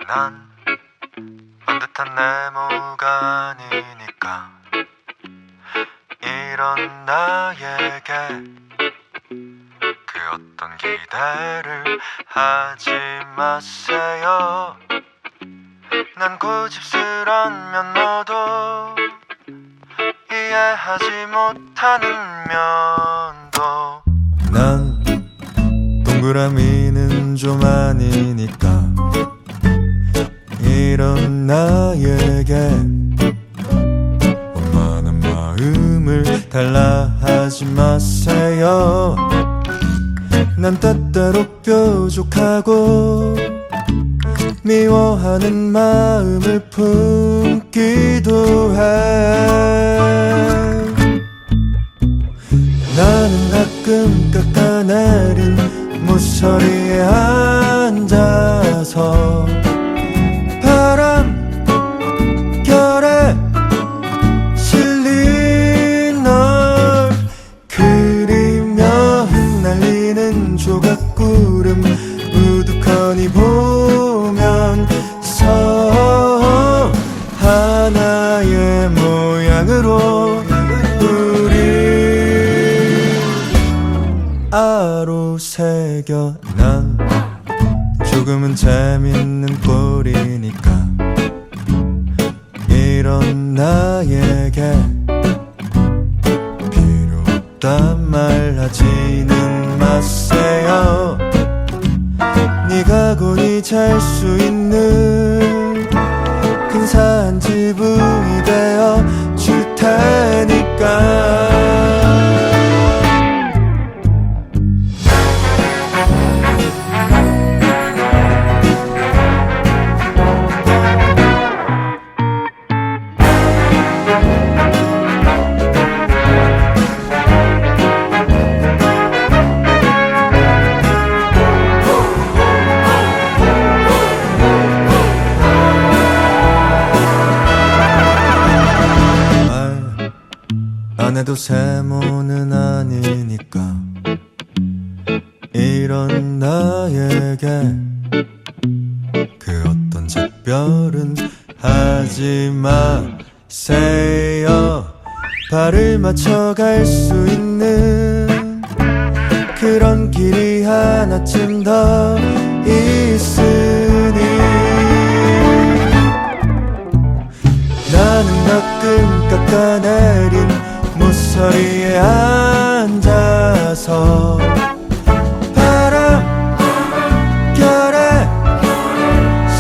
난 반듯한 네모가 아니니까 이런 나에게 그 어떤 기대를 하지 마세요. 난 고집스러면 너도 이해하지 못하는 면도 난 동그라미는 좀 아니니까 이런 나에게 원만한 마음을 달라 하지 마세요. 난 때때로 뾰족하고 미워하는 마음을 품기도 해. 나는 가끔 깎아내린 모서리에 앉아서 바람결에 실린 널 그리며 흩날리는 조각구름 우두커니 보면서 하나의 모양으로 우리 아로새겨. 난 조금은 재밌는 꼴이니까 이런 나에게 필요 없단 말 하지는 마세요. 네가 곤히 잘 수 있는 근사한 지붕이 되어 줄 테니까. 안 해도 세모는 아니니까 이런 나에게 그 어떤 작별은 하지 마세요. 발을 맞춰 갈 수 있는 그런 길이 하나쯤 더 있으니 나는 가끔 깎아내린 모서리에 앉아서 바람결에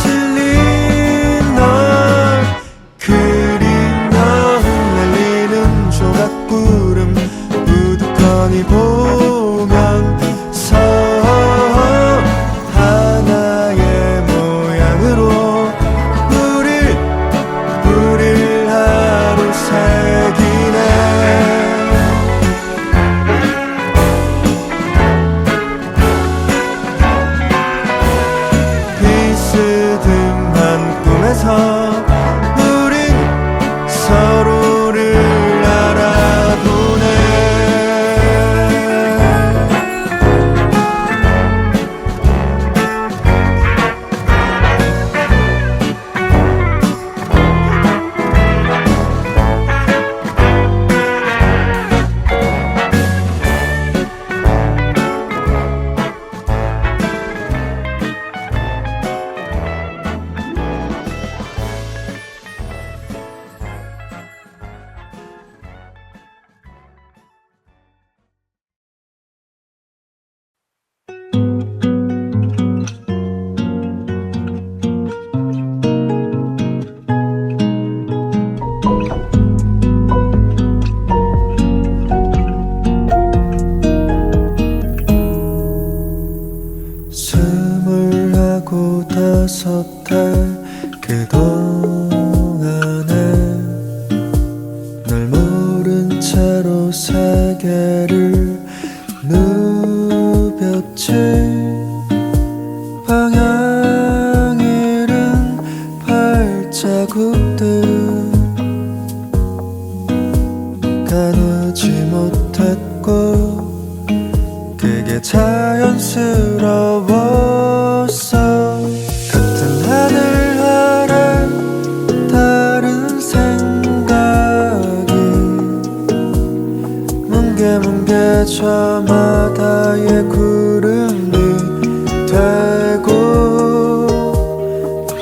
실린 널 그리며 흩날리는 조각구름 우두커니 보면서 하나의 모양으로 우릴 하루 새기네. 비스듬한 꿈에서 우린 서로를 알아보네. 그동안에 널 모른 채로 세계를 누볐지. 방향 잃은 발자국들 가누지 못했고 그게 자연스러웠어. 같은 하늘 저마다의 구름이 되고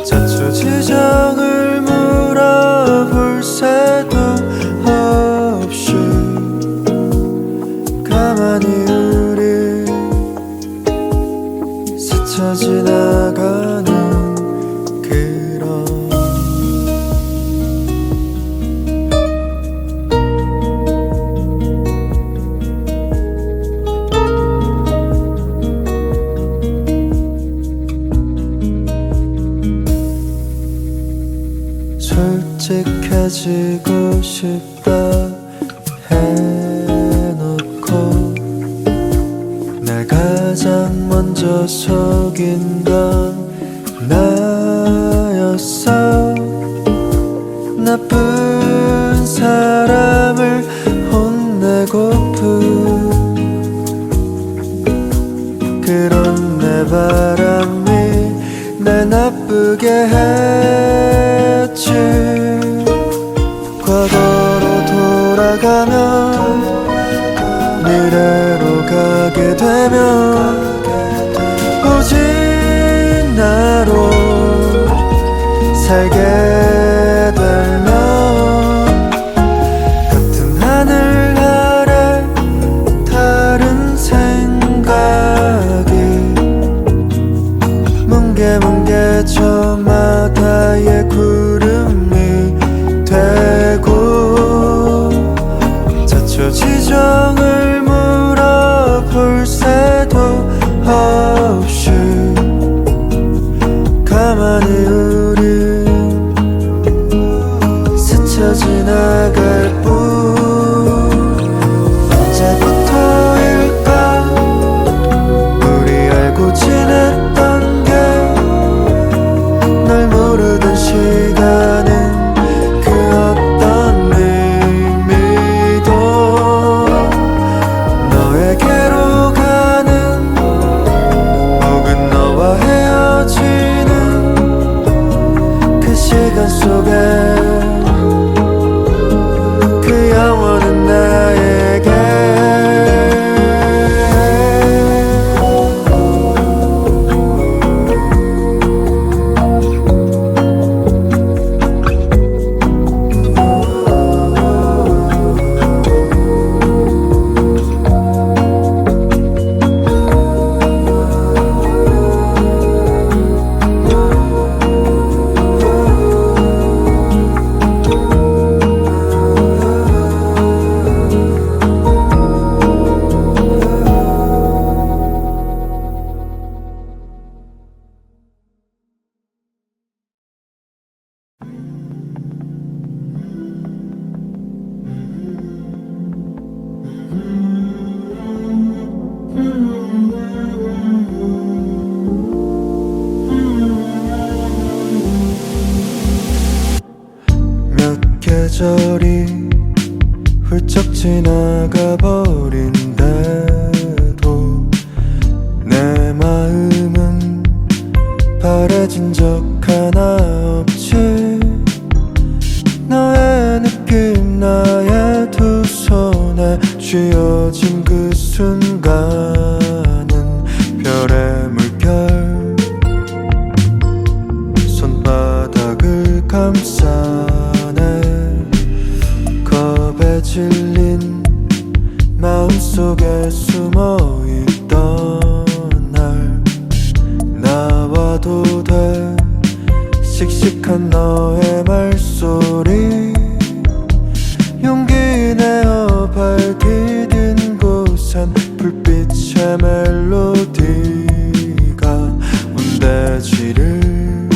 자초지종을 물어볼 새도 없이 가만히 우리 스쳐 지나가는 솔직해지고 싶다 해놓고 날 가장 먼저 속인 건 나였어. 나쁜 사람을 혼내고픈 그런 내 바람이 날 나쁘게 했지. 과거로 돌아가면 미래로 가게 되면 오직 나로 살게 되면 같은 하늘 아래 다른 생각이 뭉게뭉게 저마다의 구름이 되고 자초지종을 물어볼 새도 없이 가만히 우리 스쳐 지나갈 뿐. 언제부터일까 우리 알고 지냈던 게 널 모르던 시간은 그 어떤 의미도 너에게로 가는 혹은 너와 헤어지는 그 시간 속에 그 영원은 나에게 몇 계절이 훌쩍 지나가 버린데도 내 마음은 바래진 적 하나 없지. 너의 느낌 나의 두 손에 쥐어진 그 순간은 별의 물결 손바닥을 감싸네. 겁에 질린 마음속에 숨어있던 날 나와도 돼 씩씩한 너의 말소리 용기 내어 발 디딘 곳엔 불빛의 멜로디가 온대지를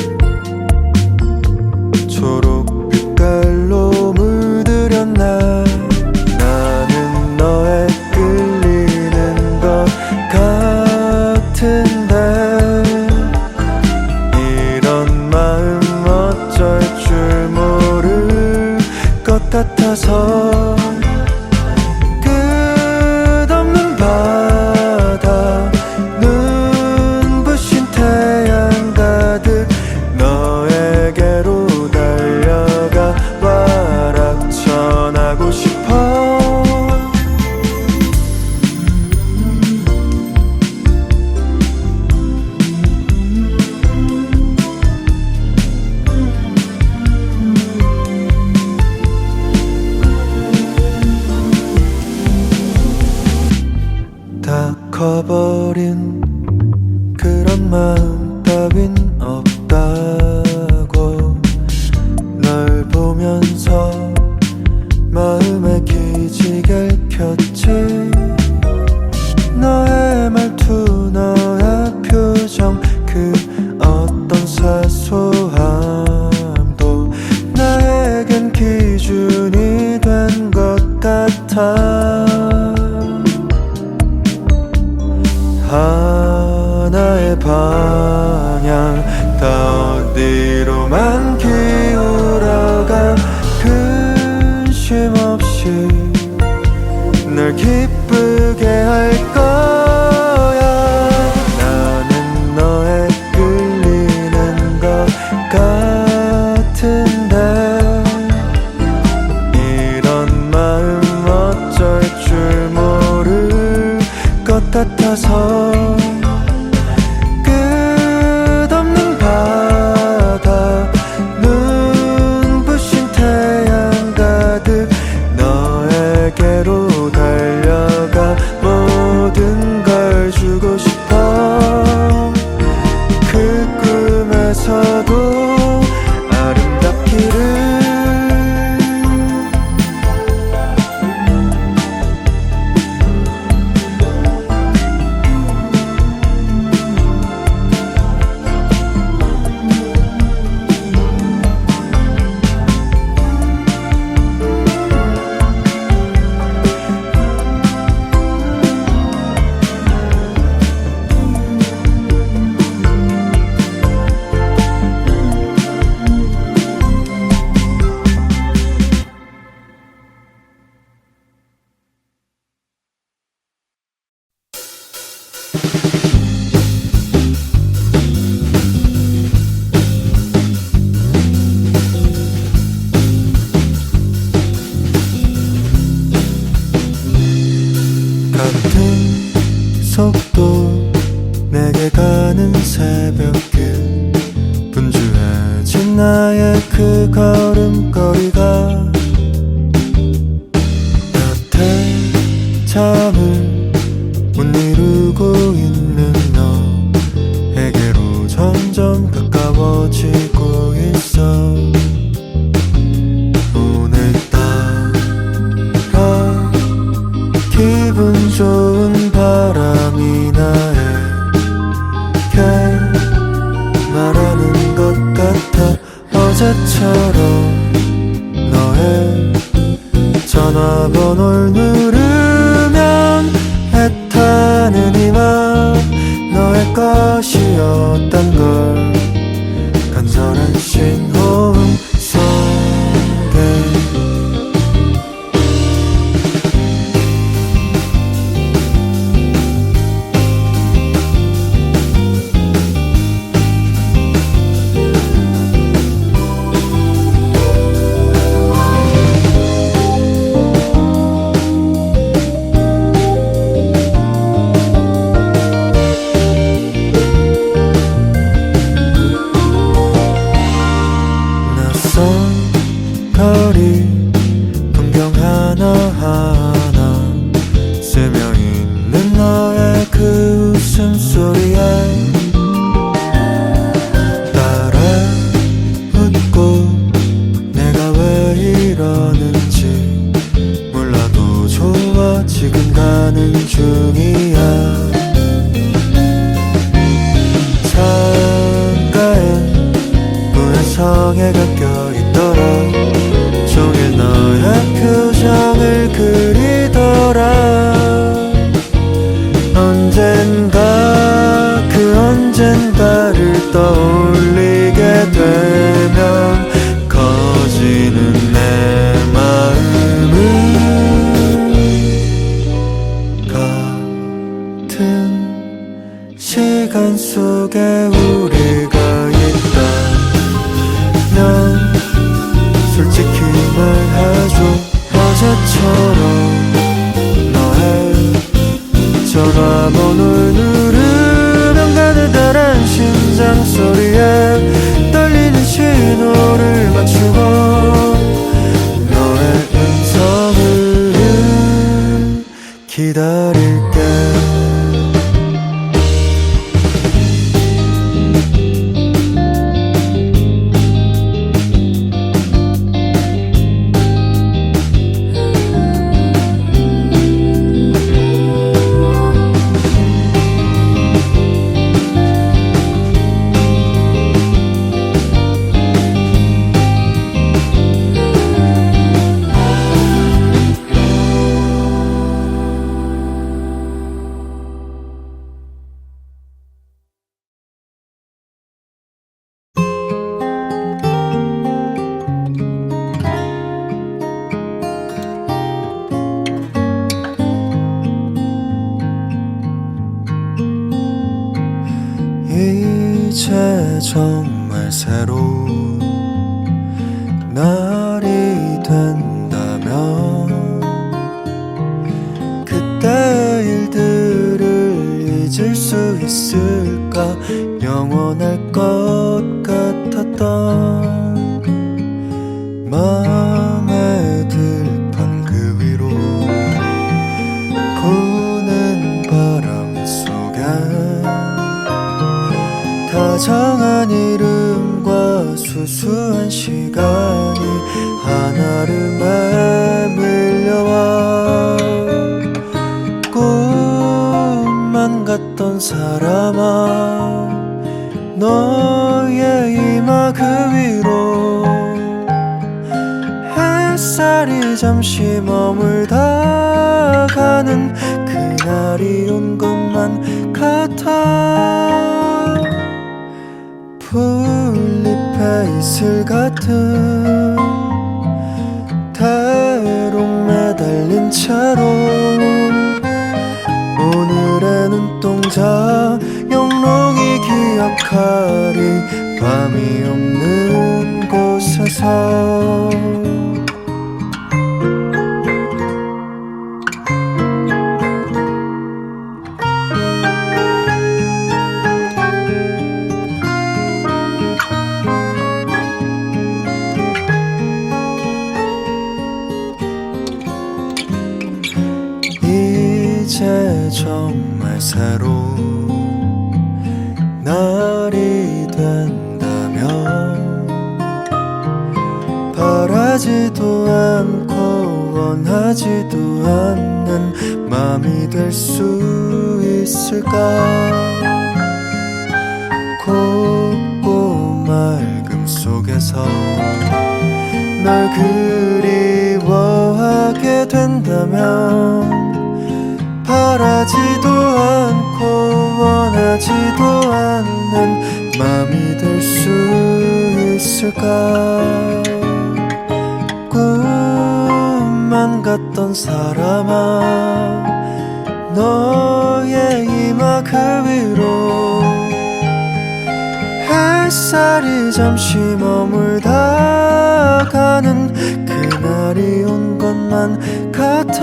초록빛깔로 물들였나. 나는 너에 끌리는 것 같은데 이런 마음 어쩔 줄 모르 잃어버린 그런 마음 따윈 없다고 널 보면서 마음에 기지개를 켰지. 너의 말투 너의 표정 그 어떤 사소함도 나에겐 기준이 된 것 같아. 하나의 방향 다 어디로만 기울어가 근심 없이 널 기쁘게 할 거야. 나는 너에 끌리는 것 같은데 이런 마음 어쩔 줄 모를 것 같아서 끝없는 바다 눈부신 태양 가득 너에게로 달려가 모든 걸 주고 싶어. 그 꿈에서도 아름답기를. 같은 속도 내게 가는 새벽길 분주해진 나의 그 걸음걸이가 곁에 잠을 못 이루고 있는 너에게로 점점 가까워지고 있어. 오늘따라 기분 좋은 바람이 나에게 말하는 것 같아. 어제처럼 너의 전화번호를 누르면 애타는 이 맘 너의 것이었단 걸 간절한 신호음 속에 거리 풍경 하나하나 스며있는 너의 그 웃음소리에 따라 웃고 내가 왜 이러는지 몰라도 좋아. 지금 가는 중이야. 창가에 무해성에 gat겨있더라. 종일 너의 표정을 그리더라. 언젠가 그 언젠가를 떠올리게 되면 커지는 내 마음은 같은 시간 속에 우리가 있다면 솔직히 말해줘. 어제처럼 너의 전화번호를 누르면 가느다란 심장 소리에 떨리는 신호를 맞추고 너의 음성을 기다릴게. 이제 정말 새로운 날이 된다면 그때의 일들을 잊을 수 있을까. 영원할 것 같았던 맘의 들판 그 위로 부는 바람 속에 다정한 이름과 수수한 시간이 한아름에 밀려와. 꿈만 같던 사람아, 너의 이마 그 위로 햇살이 잠시 머물다 가는 그날이 온 것만 같아. 풀잎에 이슬 같은 대롱 매달린 채로 오늘의 눈동자 영롱히 기억하리. 밤이 없는 곳에서 이제 정말 새로운 날이 된다면 바라지도 않고 원하지도 않는 맘이 될 수 있을까. 곱고 맑음 속에서 널 그리워하게 된다면 바라지도 않고 원하지도 않는 맘이 될 수 있을까. 꿈만 같던 사람아, 너의 이마 그 위로 햇살이 잠시 머물다 가는 그날이 온 것만 같아.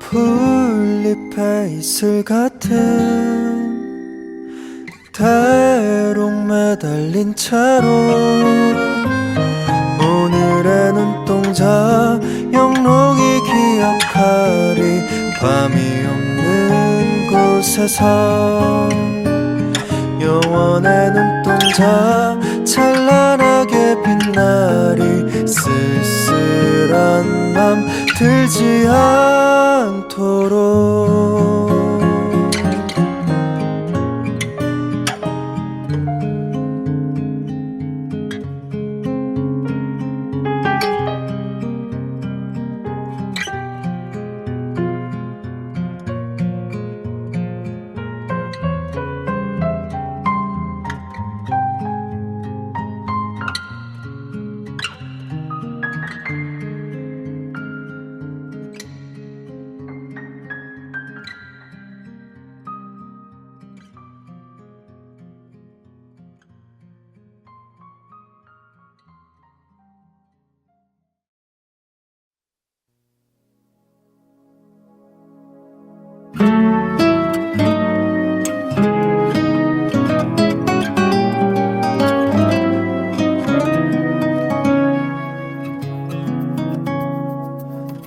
풀잎에 이슬 같은 대롱 매달린 채로 오늘의 눈동자 영롱히 기억하리. 밤이 없는 곳에서 영원의 눈동자 찬란하게 빛나리. 쓸쓸한 맘 들지 않도록.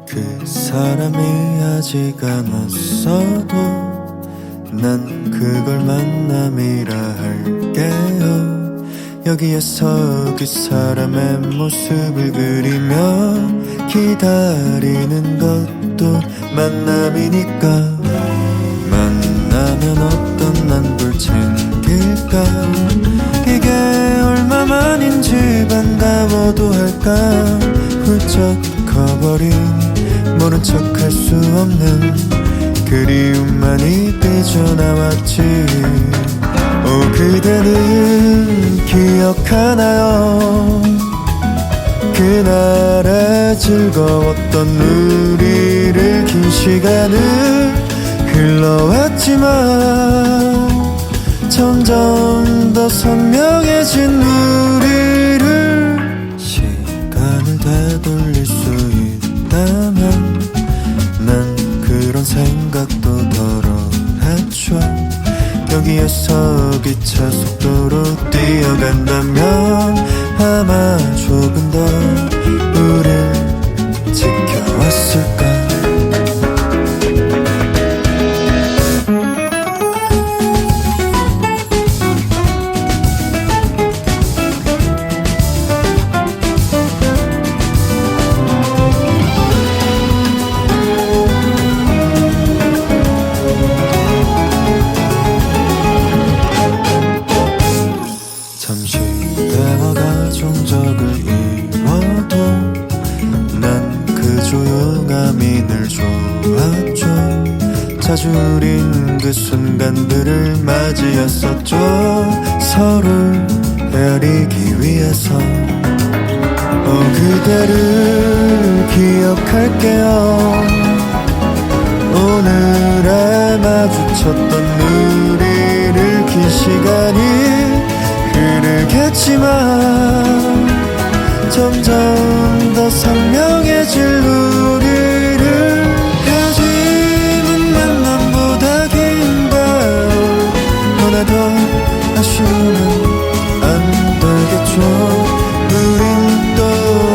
그 사람이 아직 안 왔어도 난 그걸 만남이라 할게요. 여기에서 그 사람의 모습을 그리며 기다리는 것도 만남이니까. 만나면 어떤 난볼 챙길까. 이게 얼마만인지 반가워도 할까. 훌쩍 커버린 모른 척할 수 없는 그리움만이 삐져나왔지. 오 그대는 기억하나요? 그날의 즐거웠던 우리를 긴 시간을 흘러왔지만 점점 더 선명해진 우리를 시간을 되돌릴 수 있다면 난 그런 생각도 덜어놨죠. 여기에서 기차 속도로 뛰어간다면 아마 조금 더 우릴 지켜왔을까. 잠시 대화가 종적을 이뤄도 난 그 조용함이 늘 좋았죠. 자주 우린 그 순간들을 맞이했었죠. 서로를 헤아리기 위해서 그대를 기억할게요. 오늘에 마주쳤던 우리를 긴 시간이 흐르겠지만 점점 더 선명해질 우리를 헤어짐은 만남보다 긴가요? 너나 더 아쉬우면 안 되겠죠. 우린 또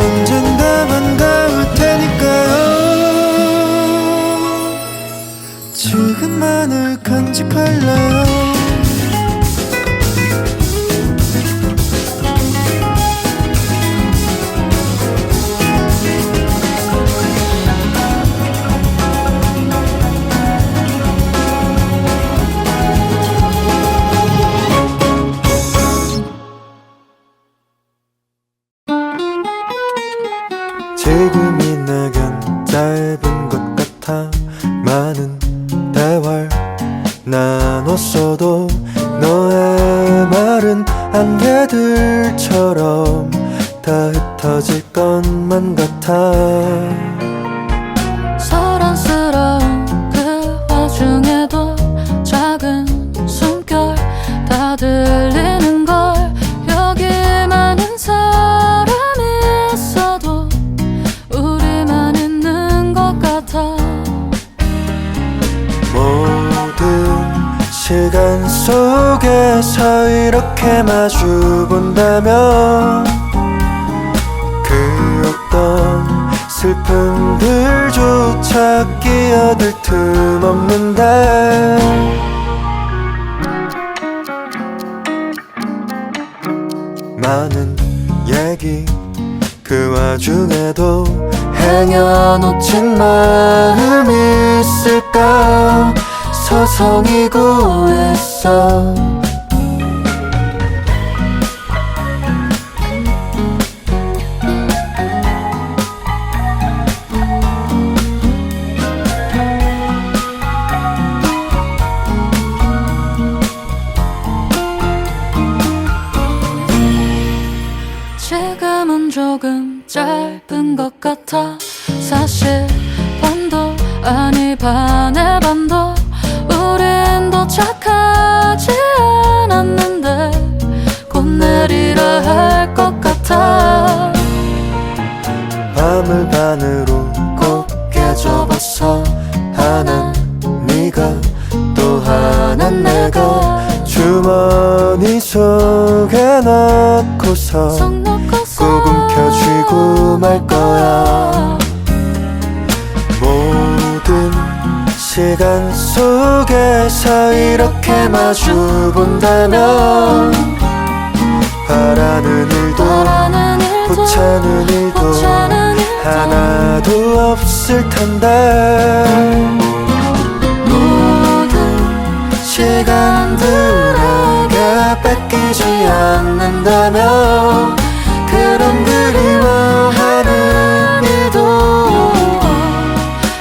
언젠가 반가울 테니까요. 지금만을 간직할래요. 지금이 내겐 짧은 것 같아. 많은 대화를 나눴어도 너의 말은 안개들처럼 다 흩어질 것만 같아. 소란스러운 그 와중에도 작은 숨결 다 들리는 걸. 여기 많은 사람이 있어도 우리만 있는 것 같아. 모든 시간 속에서 이렇게 마주본다면 그 어떤 슬픔들조차 끼어들 틈 없는데 많은 얘기 그 와중에도 행여놓친 마음이 있을까 서성이고 있어. 지금은 조금 짧은 것 같아. 사실 반도 아니 반의 반도 우린 도착하지 않았는데 곧 내리라 할 것 같아. 밤을 반으로 곱게 접었어. 하나 네가 또 하나 내가 주머니 속에 넣고서 속 놓고서 꾹 켜쥐고 말 거야. 모든 시간 속에서 이렇게 마주본다면 바라는 일도 보채는 일도 하나도 없을 텐데 모든 시간들에게 뺏기지 않는다면 그런 그리워하는 일도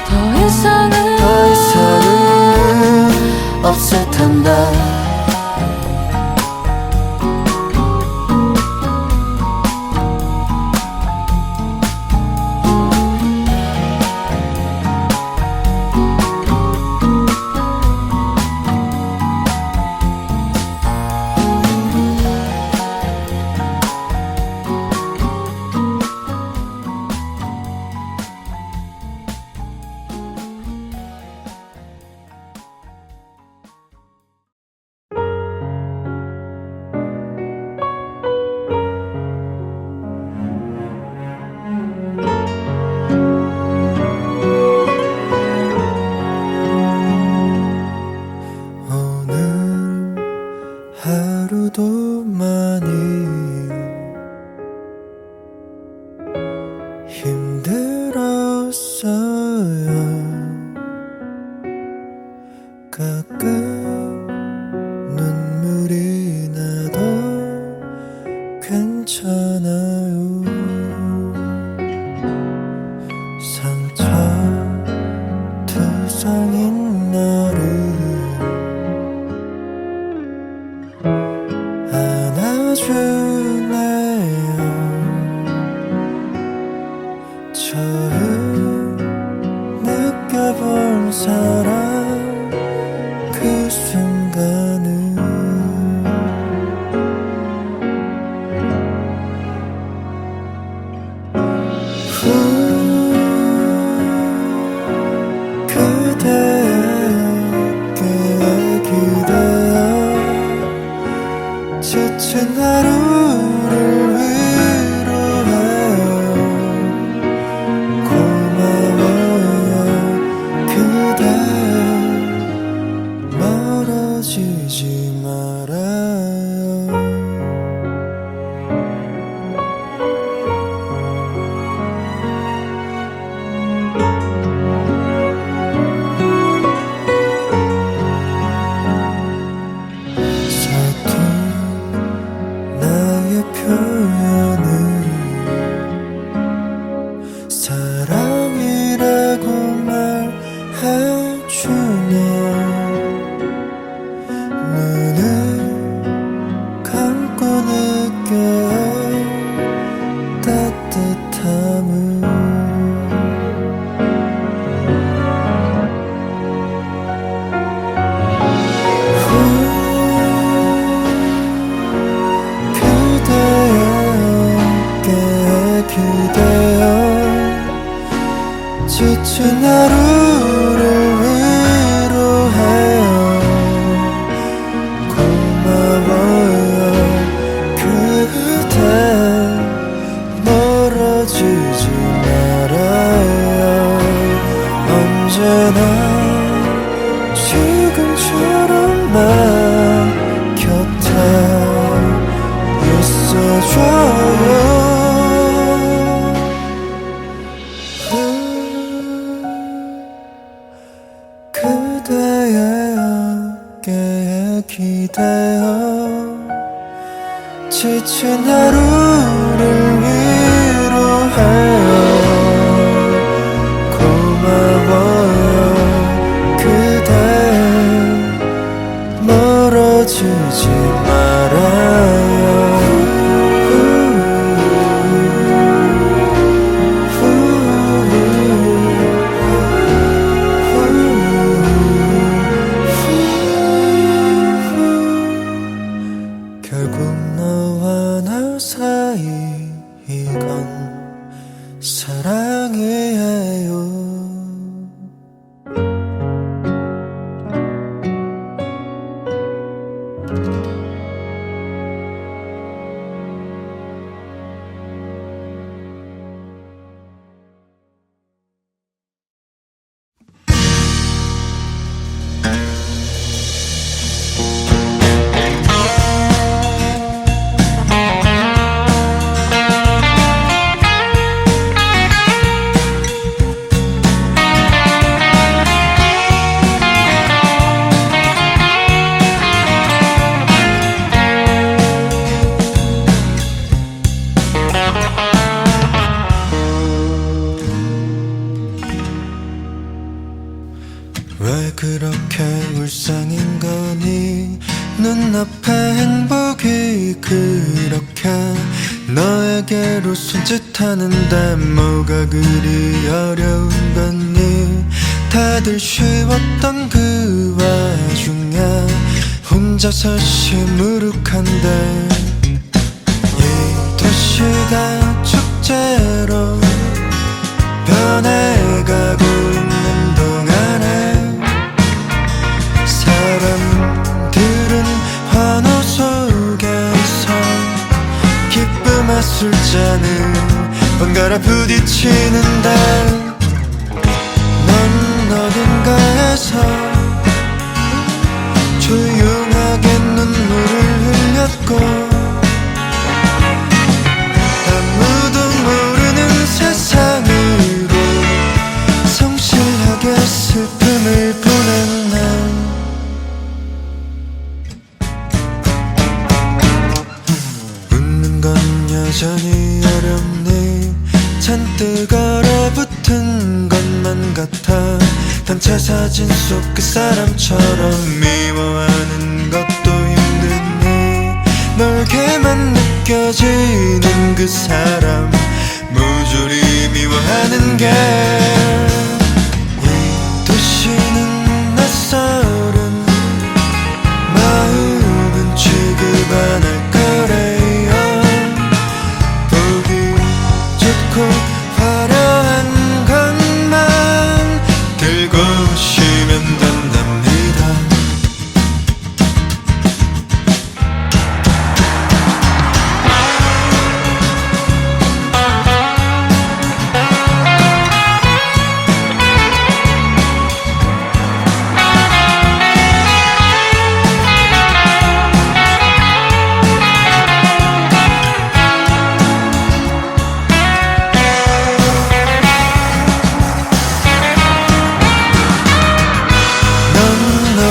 더 이상은 없을 텐데. 가끔 눈물이 나도 괜찮아요. 상처투성인 나를 안아주네요. 처음 느껴본 사랑 그 순간은 그대의 어깨에 기대어 지친 하루를 위로해요. 고마워요 그대 멀어지지 말아요. 서툰 나의 표현은 사랑이라고 말해주네. 눈을 감고 느껴요 따뜻함을. 그대의 어깨에 기대어 지친 하루를 위로해요. 고마워요 그대 멀어지지 말아요. 언제나 지금처럼만 곁에 있어줘요. 그대의 어깨에 기대어 지친 하루를 위로해요. 고마워요 그대 멀어지지 말아요. 결국 너와 나 사이 이건 사랑이에요. 왜 그렇게 울상인 거니? 눈앞에 행복이 그렇게 너에게로 손짓하는데 뭐가 그리 어려운 거니? 다들 쉬웠던 그 와중에 혼자서 시무룩한데 이 도시가 축제로 변해가고 있는 동안에 사람들은 환호 속에서 기쁨의 술잔을 번갈아 부딪히는데 넌 어딘가에서 조용하게 눈물을 흘렸고 아무도 모르는 세상으로 성실하게 슬픔을 보낸 날 여전히 어렵니 잔뜩 얼어붙은 것만 같아 단체 사진 속 그 사람처럼 미워하는 것도 힘드니 멀게만 느껴지는 그 사람 무조리 미워하는 게 이 도시는 낯설은 마음은 취급 안 할 거래요 보기 좋고 화려한 것만 들고 오시면 된답니다.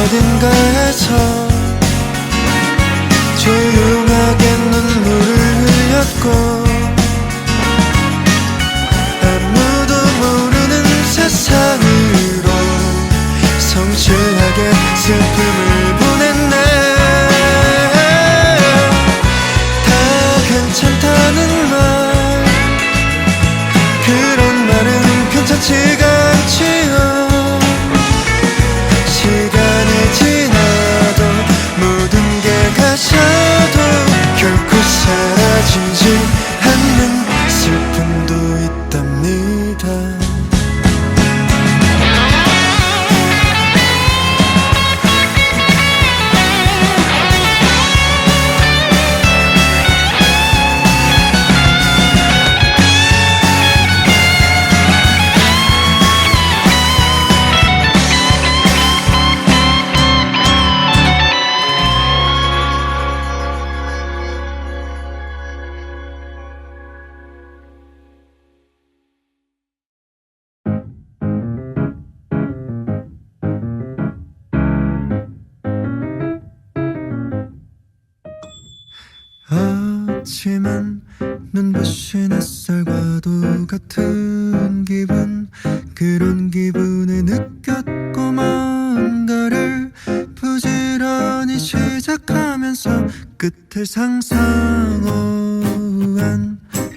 어딘가에서 조용하게 눈물을 흘렸고 아무도 모르는 세상으로 성실하게 슬픔을 보냈네. 다 괜찮다는 말 그런 말은 괜찮지가 않지요. 시간이 지나도 모든 게 가셔도 결코 사라지지 않는 슬픔도 있답니다. 아침엔 눈부신 햇살과도 같은 기분 그런 기분을 느꼈고 뭔가를 부지런히 시작하면서 끝을 상상한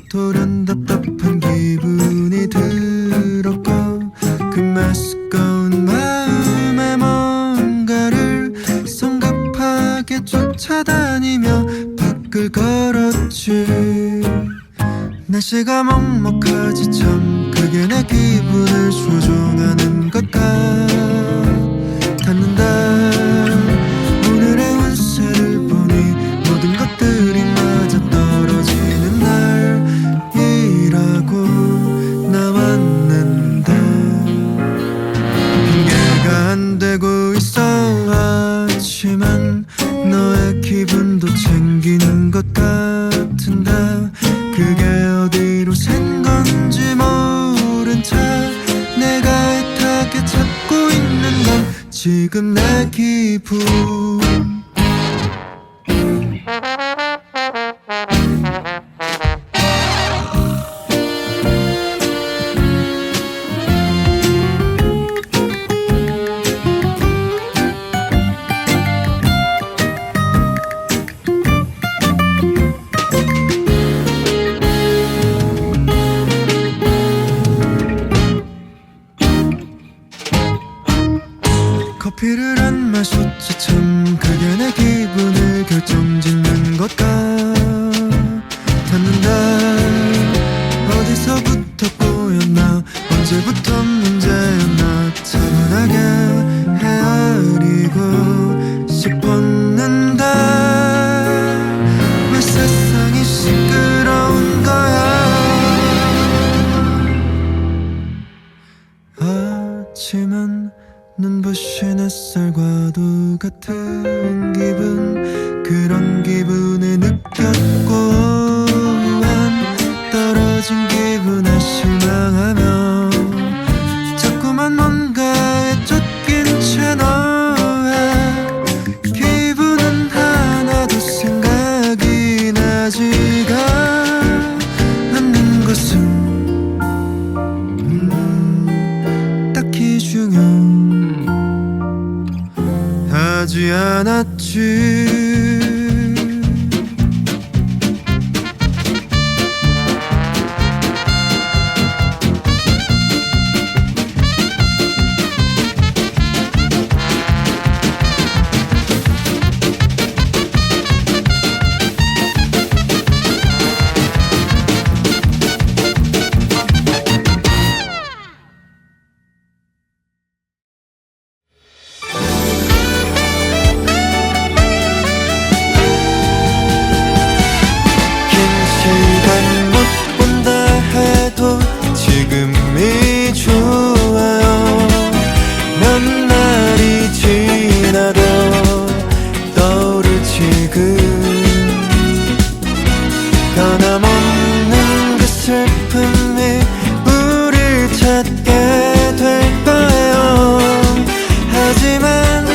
돌연 답답한 기분이 들었고 그 메스꺼운 마음에 뭔가를 성급하게 쫓아다니며 밖을 걸었지. 날씨가 먹먹하지 참 그게 내 기분을 조종하는 것 같았는데 오늘의 운세를 보니 모든 것들이 맞아떨어지는 날이라고 나왔는데 핑계가 안 되고 있어. 아침엔 너의 기분도 챙기는 것 같은데 그게 어디로 샌 건지 모른 채 내가 애타게 찾고 있는 건 지금 내 기분. 커피를 안 마셨지 참 그게 내 기분을 결정짓는 것 같았는데 어디서부터 꼬였나 언제부터 문제였나 차분하게 헤아리고 싶었는데 왜 세상이 시끄러운 거야. 아침은 눈부신 햇살과도 같은 기분 그런 기분을 느꼈고 떨어진 기분에 실망하며 자꾸만 뭔가에 쫓긴 채 너의 기분은 하나도 생각이 나지가 하지 않았지. 지금이 좋아요. 몇 날이 지나도 떠오를 지금 변함없는 그 슬픔이 우릴 찾게 될 거예요. 하지만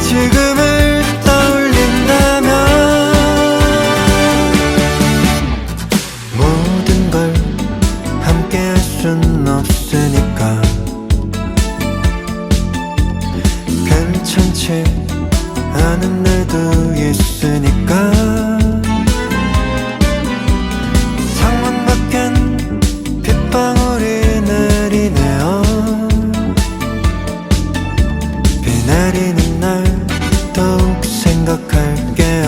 지금을 떠올린다면 모든 걸 함께 할 순 없으니까 괜찮지 않은 날도 있으니까 창문 밖엔 빗방울이 내리네요. 비 내리는 날 더욱 생각할게요.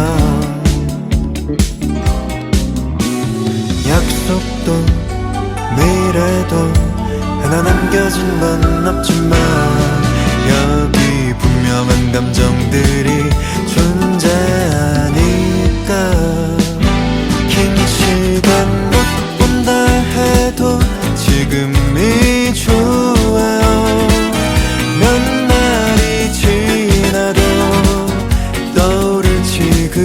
약속도 미래도 하나 남겨진 건 없지만 여기 분명한 감정들이 존재하니까 긴 시간 못 본다 해도 지금이 좋아요. 몇 날이 지나도 떠오를 지금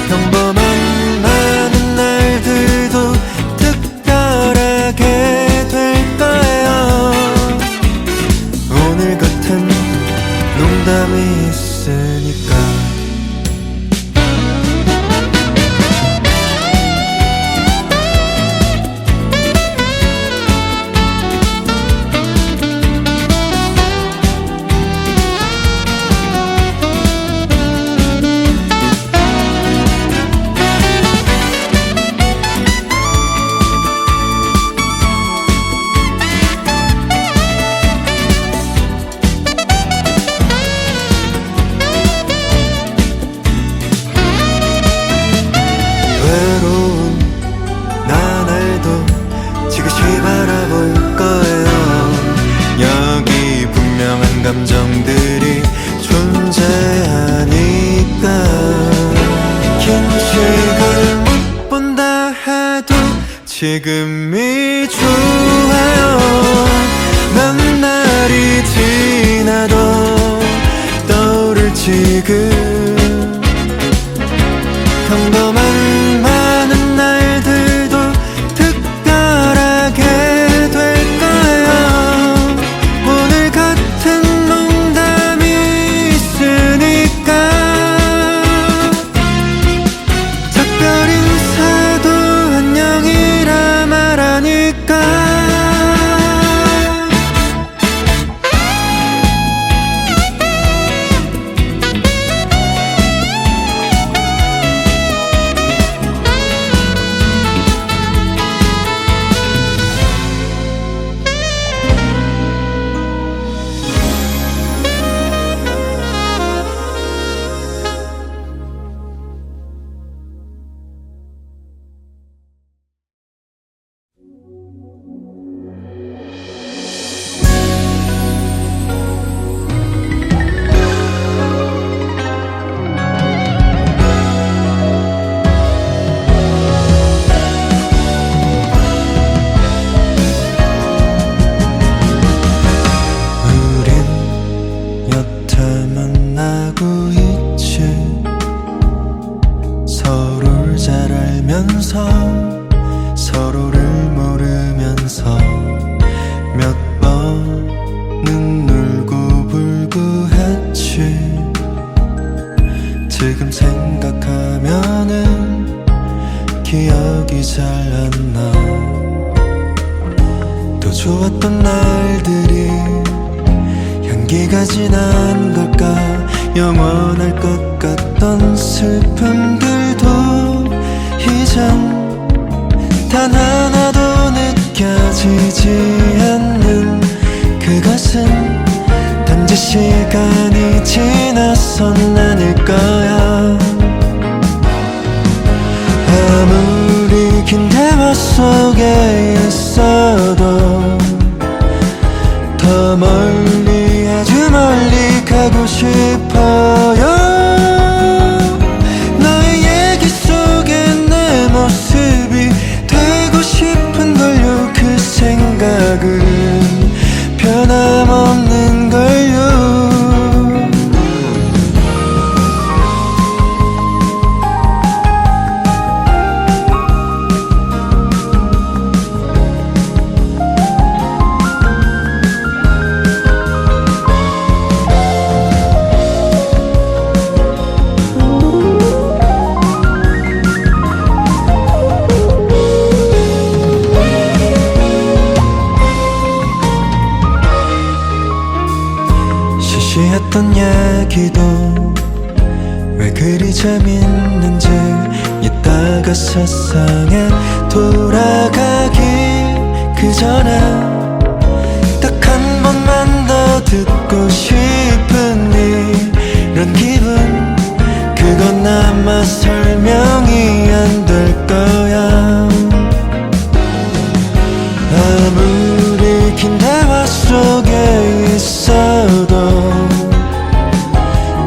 평범한 많은 날들도 특별하게 될 거예요. 오늘 같은 농담이 있으니까. 외로운 나날도 지그시 바라볼 거예요. 여기 분명한 감정들이 존재하니까 긴 시간을 못 본다 해도 지금이 좋아요. 몇 날이 지나도 떠오를 지금 평범한 많은 날들도 특별하게 될 거예요. 오늘 같은 농담이 있으니까 작별 인사도 안녕이라 말하니까 서로를 모르면서 몇 번은 울고 불고 했지. 지금 생각하면은 기억이 잘 안 나. 또 좋았던 날들이 온기가 지난 걸까 영원할 것 같던 슬픔들도 이젠 단 하나도 느껴지지 않는 그것은 단지 시간이 지나선 아닐 거야. 아무리 긴 대화 속에 있어도 더 멀리 아주 멀리 가고 싶어요. 너의 얘기 속에 내 모습이 되고 싶은 걸요. 그 생각은 변함없는 걸요. 시시했던 얘기도 왜 그리 재밌는지 이따가 세상에 돌아가기 그 전에 딱 한 번만 더 듣고 싶은 이런 기분 그건 아마 설명이 안 될 거야. 아무리 긴 대화 속에 있어도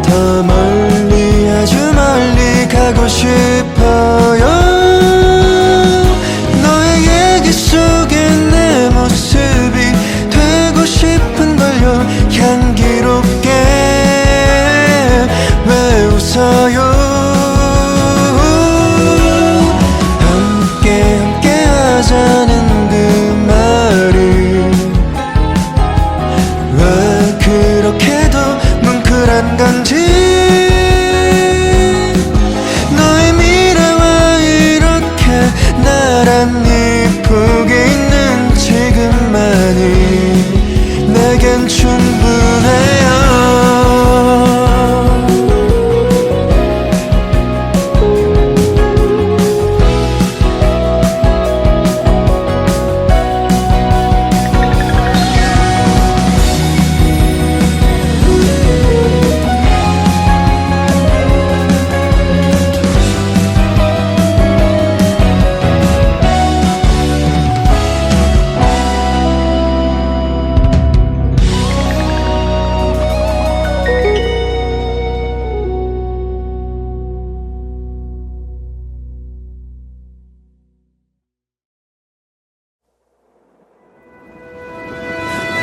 더 멀리 아주 멀리 가고 싶어요. 너의 얘기 속에 내 모습이 되고 싶은 걸요. 향기롭게 왜 웃어요. 함께 하자는 그 말이 왜 그렇게도 뭉클한 건지. 너의 미래와 이렇게 나란히 보게 있는 지금만이 내겐 충분해요.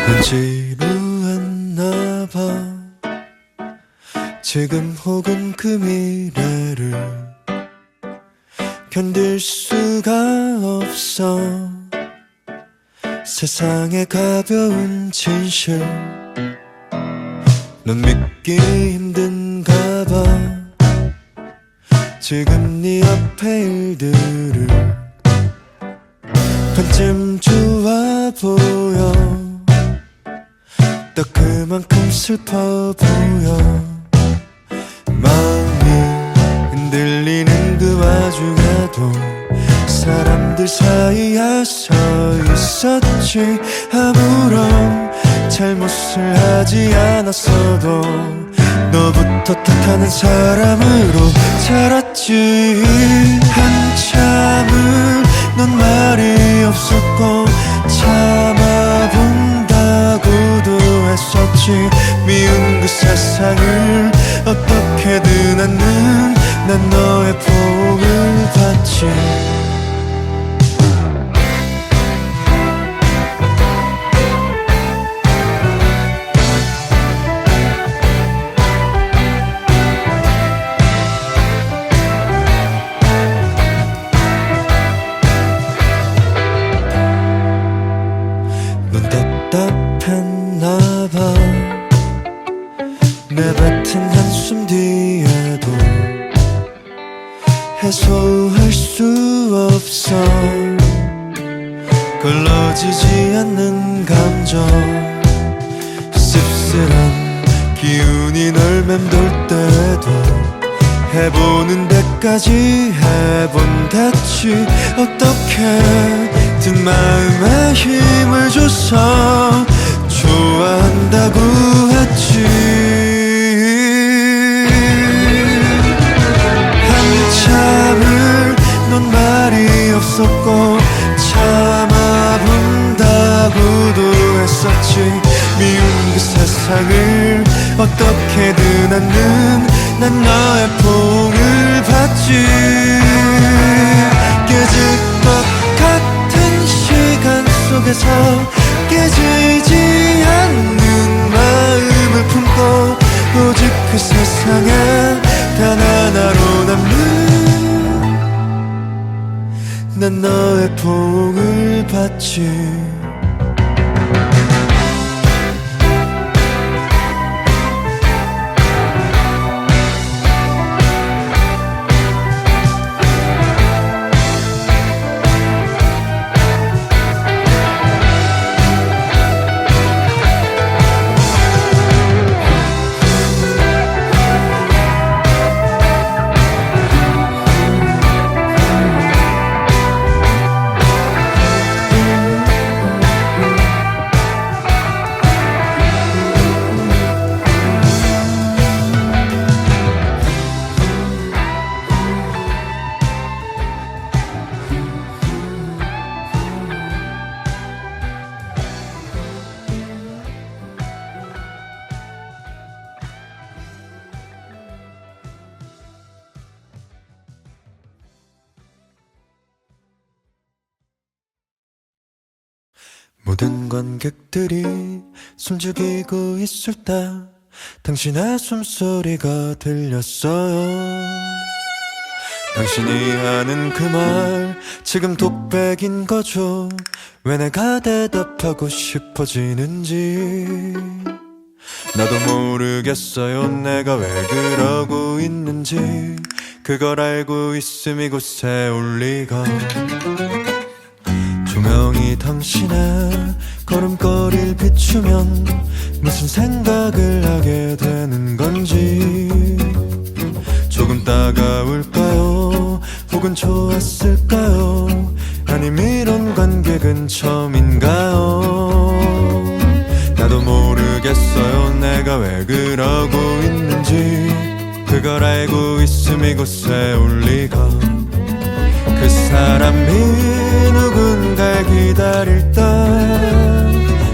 난 지루했나봐. 지금 혹은 그 미래를 견딜 수가 없어. 세상의 가벼운 진실 넌 믿기 힘든가 봐. 지금 네 앞에 일들을 반쯤 좋아 보여. 또 그만큼 슬퍼 보여. 마음이 흔들리는 그 와중에도 사람들 사이에 서 있었지. 아무런 잘못을 하지 않았어도 너부터 탓하는 사람으로 자랐지. 한참을 넌 말이 없었고 참아본다고도 했었지. 미운 그 세상을 어떻게든 않는 난 너의 보호를 받지. 답답했나봐. 내뱉은 한숨 뒤에도 해소할 수 없어. 걸러지지 않는 감정 씁쓸한 기운이 널 맴돌 때도 해보는 데까지 해본댔지. 어떻게든 마음에 힘을 줘서 좋아한다고 했지. 한참을 넌 말이 없었고 참아본다고도 했었지. 미운 그 세상을 어떻게든 않는 난 너의 포옹을 받지. 깨질 것 같은 시간 속에서 깨지지 않는 마음을 품고 오직 그 세상에 단 하나로 남는 난 너의 포옹을 받지. 모든 관객들이 숨죽이고 있을 때 당신의 숨소리가 들렸어요. 당신이 하는 그 말 지금 독백인 거죠. 왜 내가 대답하고 싶어지는지 나도 모르겠어요. 내가 왜 그러고 있는지. 그걸 알고 있음 이곳에 올 리가. 조명이 당신의 걸음걸이를 비추면 무슨 생각을 하게 되는 건지. 조금 따가울까요? 혹은 좋았을까요? 아님 이런 관객은 처음인가요? 나도 모르겠어요. 내가 왜 그러고 있는지. 그걸 알고 있음 이곳에 올 리가. 그 사람이 누군가를 기다릴 때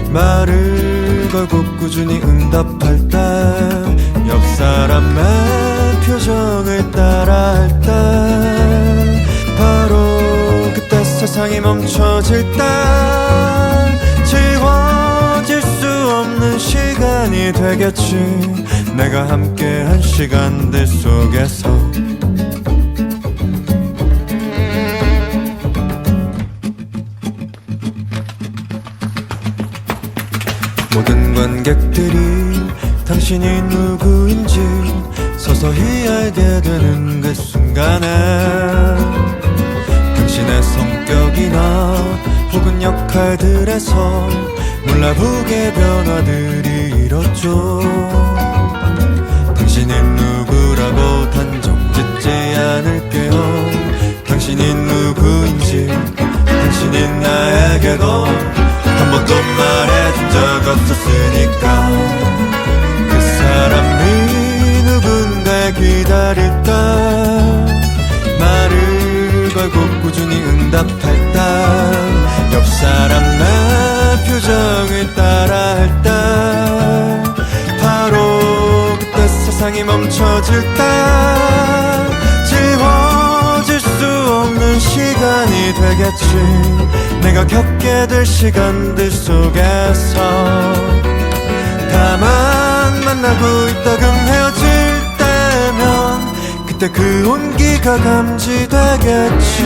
말을 걸고 꾸준히 응답할 때 옆 사람의 표정을 따라할 때 바로 그때 세상이 멈춰질 때 지워질 수 없는 시간이 되겠지. 내가 함께한 시간들 속에서 모든 관객들이 당신이 누구인지 서서히 알게 되는 그 순간에 당신의 성격이나 혹은 역할들에서 몰라보게 변화들이 일었죠. 당신이 누구라고 단정짓지 않을게요. 당신이 누구인지 당신이 나에게도 한 번도 말해준 적 없었으니까. 그 사람이 누군가를 기다릴 때 말을 걸고 꾸준히 응답할 때 옆 사람의 표정을 따라할 때 바로 그때 세상이 멈춰질 때 지워질 수 없는 시간이 되겠지. 내가 겪게 될 시간들 속에서 다만 만나고 있다금 헤어질 때면 그때 그 온기가 감지되겠지.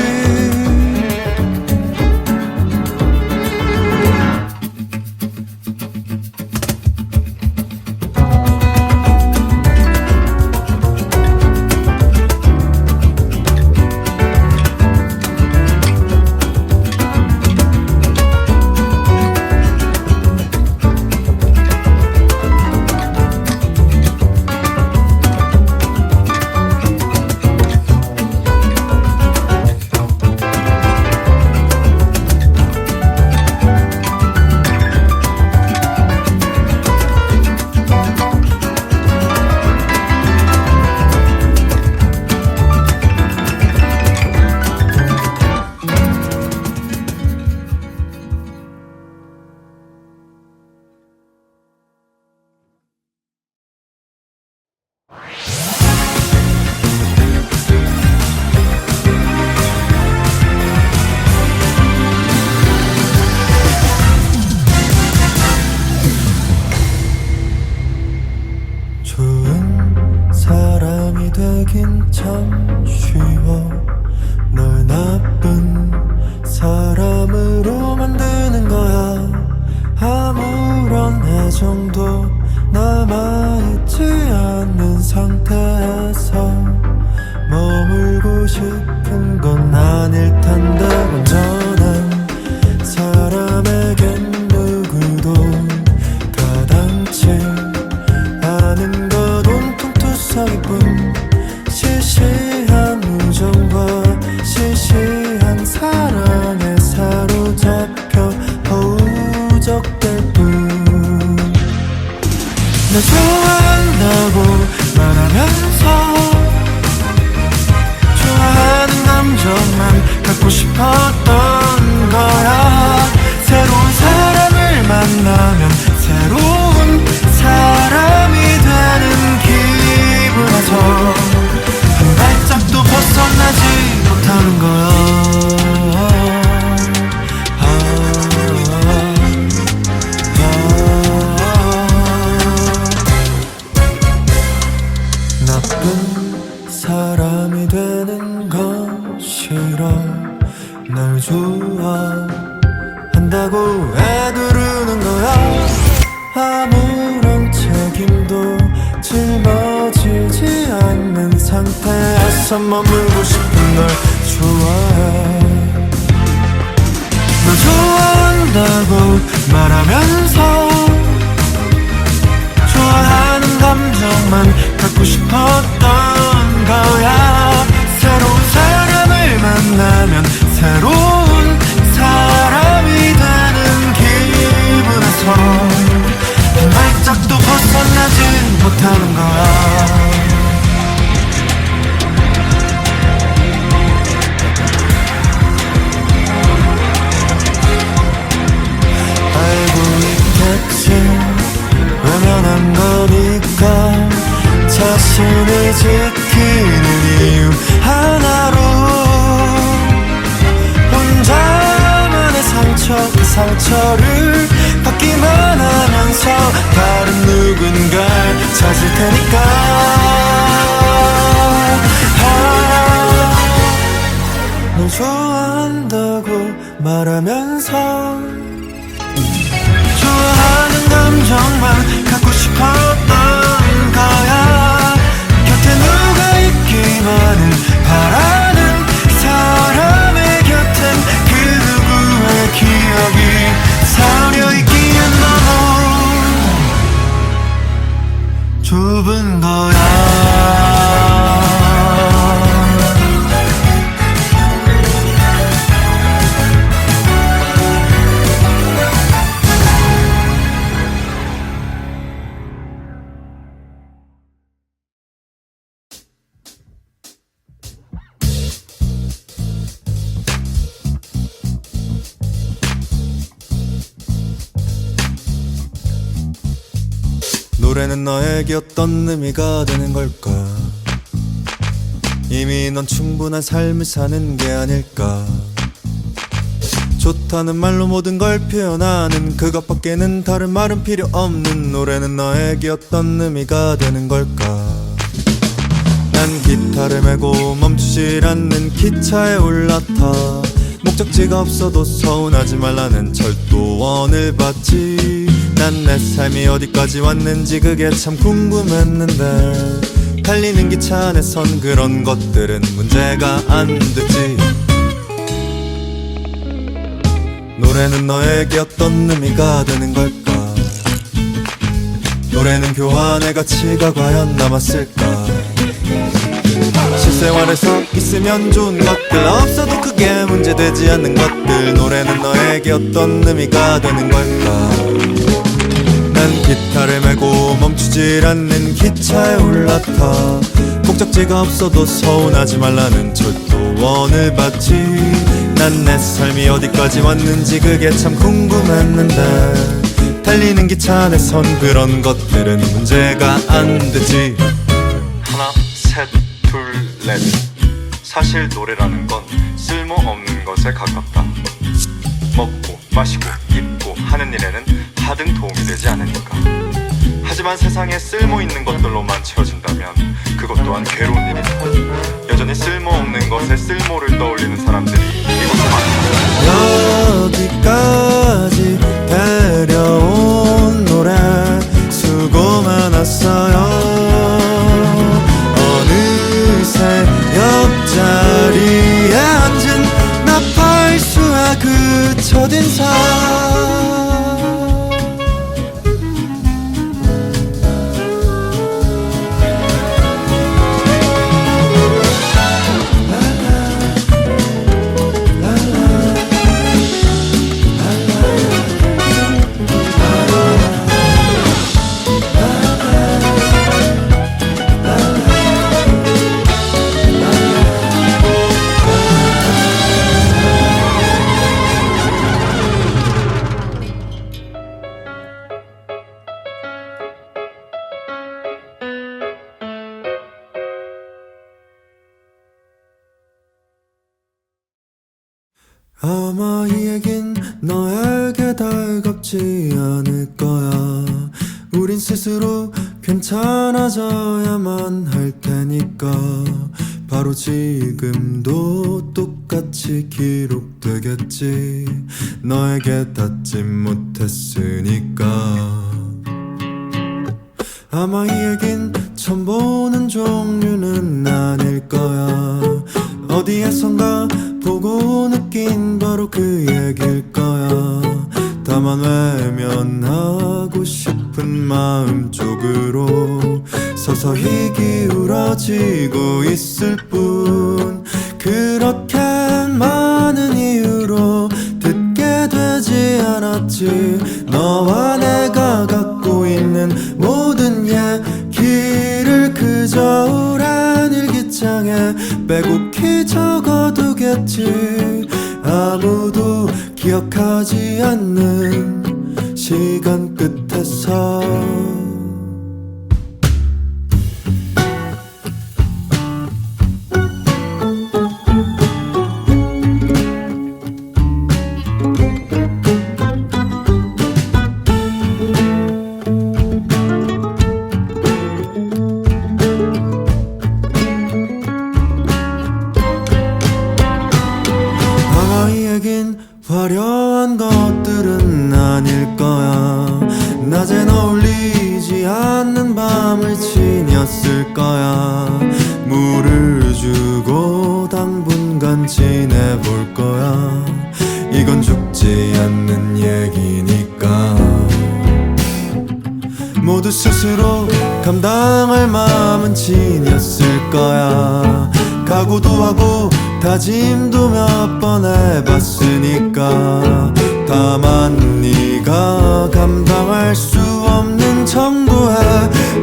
되긴 참 쉬워. 널 나쁜 사람으로 만드는 거야. 아무런 애정도 남아있지 않는 상태에서 머물고 싶은 건 아닐 텐데, 온전한 사람에겐 누구도 가당치 않은 것 온통 투성이뿐. 시시한 우정과 시시한 사랑에 사로잡혀 허우적댈 뿐. 날 좋아한다고 말하면서 좋아하는 감정만 갖고 싶었던 거야. 새로운 사람을 만나면 새로운 사람이 되는 기분에서 한 발짝도 벗어나지 못하는 거야. 나쁜 사람이 되는 건 싫어. 날 좋아한다고 애두르는 거야. 아무런 책임도 짊어지지 않는 상태에서 머물고 싶은 널 좋아해. 널 좋아한다고 말하면서 좋아하는 감정만 갖고 싶었던 거야. 새로운 사람을 만나면 새로운 사람이 되는 기분에서 한 발짝도 벗어나지 못하는 거야. 알고 있겠지, 외면한 거니까. 자신을 지키는 이유 하나로 혼자만의 상처, 그 상처를 받기만 하면서 다른 누군가를 찾을 테니까. 널 좋아한다고 말하면서 좋아하는 감정만 갖고 싶었던 거야. 곁에 누가 있기만을 바라는 사람의 곁엔 그 누구의 기억이 사려있기엔 너무 좁은 거야. 노래는 너에게 어떤 의미가 되는 걸까? 이미 넌 충분한 삶을 사는 게 아닐까? 좋다는 말로 모든 걸 표현하는 그것밖에는 다른 말은 필요 없는 노래는 너에게 어떤 의미가 되는 걸까? 난 기타를 메고 멈추질 않는 기차에 올라타 목적지가 없어도 서운하지 말라는 철도원을 봤지. 난 내 삶이 어디까지 왔는지 그게 참 궁금했는데 달리는 기차 안에선 그런 것들은 문제가 안 되지. 노래는 너에게 어떤 의미가 되는 걸까? 노래는 교환의 가치가 과연 남았을까? 실생활에서 있으면 좋은 것들 없어도 크게 문제되지 않는 것들 노래는 너에게 어떤 의미가 되는 걸까? 난 기타를 메고 멈추질 않는 기차에 올라타 목적지가 없어도 서운하지 말라는 철도원을 봤지. 난 내 삶이 어디까지 왔는지 그게 참 궁금했는데 달리는 기차 안에선 그런 것들은 문제가 안 되지. 하나, 셋, 둘, 넷. 사실 노래라는 건 쓸모없는 것에 가깝다. 먹고 마시고 입고 하는 일에는 하등 도움이 되지 않으니까. 하지만 하지만 세상에 쓸모있는 것들로만 채워진다면 그것 또한 괴로운 일이다. 여전히 쓸모없는 것에 쓸모를 떠올리는 사람들이 이곳에 많다. 여기까지 데려온 노래 수고 많았어요. 어느새 옆자리에 앉은 나팔수와 그 첫인상. 아마 이 얘긴 너에게 달갑지 않을 거야. 우린 스스로 괜찮아져야만 할 테니까. 바로 지금도 똑같이 기록되겠지. 너에게 닿지 못했으니까. 아마 이 얘긴 처음 보는 종류는 아닐 거야. 어디에선가 보고 느낀 바로 그 얘길 거야. 다만 외면하고 싶은 마음 쪽으로 서서히 기울어지고 있을 뿐. 그렇게 많은 이유로 듣게 되지 않았지. 너와 내가 갖고 있는 모든 얘기를 그저 오랜 일기장에 빼곡히 적어두겠지. 아무도 기억하지 않는 시간 끝에서 화려한 것들은 아닐 거야. 낮엔 어울리지 않는 밤을 지녔을 거야. 물을 주고 당분간 지내볼 거야. 이건 죽지 않는 얘기니까. 모두 스스로 감당할 마음은 지녔을 거야. 각오도 하고 다짐도 몇 번 해봤으니까. 다만 네가 감당할 수 없는 정도의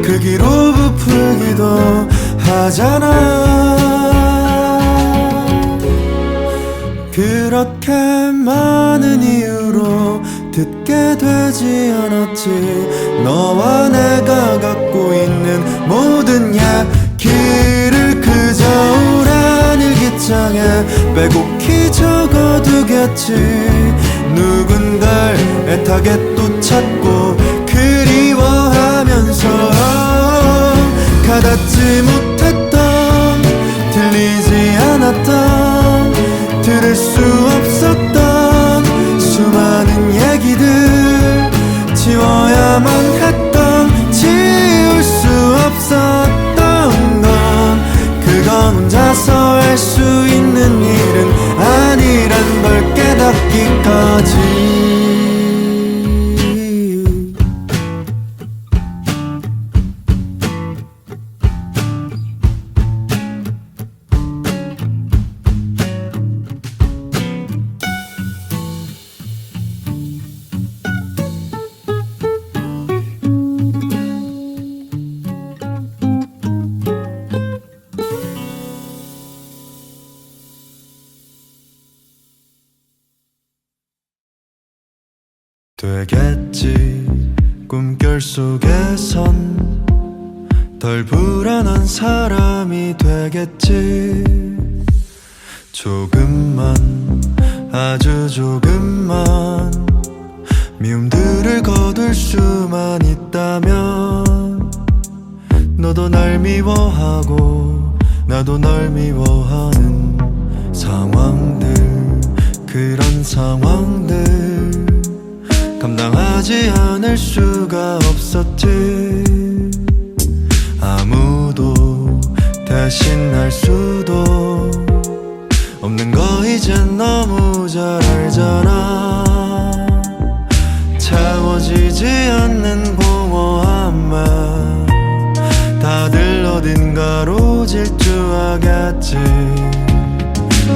크기로 부풀기도 하잖아. 그렇게 많은 이유로 듣게 되지 않았지. 너와 내가 갖고 있는 모든 얘기를 그저 오랜 일기장에 빼곡히 적어두겠지. 누군가를 애타게 또 찾고 그리워하면서 가닿지 못했던, 들리지 않았던, 들을 수 없었던 수많은 얘기들, 지워야만 했던, 지울 수 없었던 건 그건 혼자서 할 수 있는 일은 아니란 걸 깨닫기까지. 되겠지. 꿈결 속에선 덜 불안한 사람이 되겠지. 조금만, 아주 조금만 미움들을 거둘 수만 있다면 너도 날 미워하고 나도 널 미워하는 상황들, 그런 상황들 감당하지 않을 수가 없었지. 아무도 대신할 수도 없는 거 이젠 너무 잘 알잖아. 채워지지 않는 공허함만 다들 어딘가로 질주하겠지.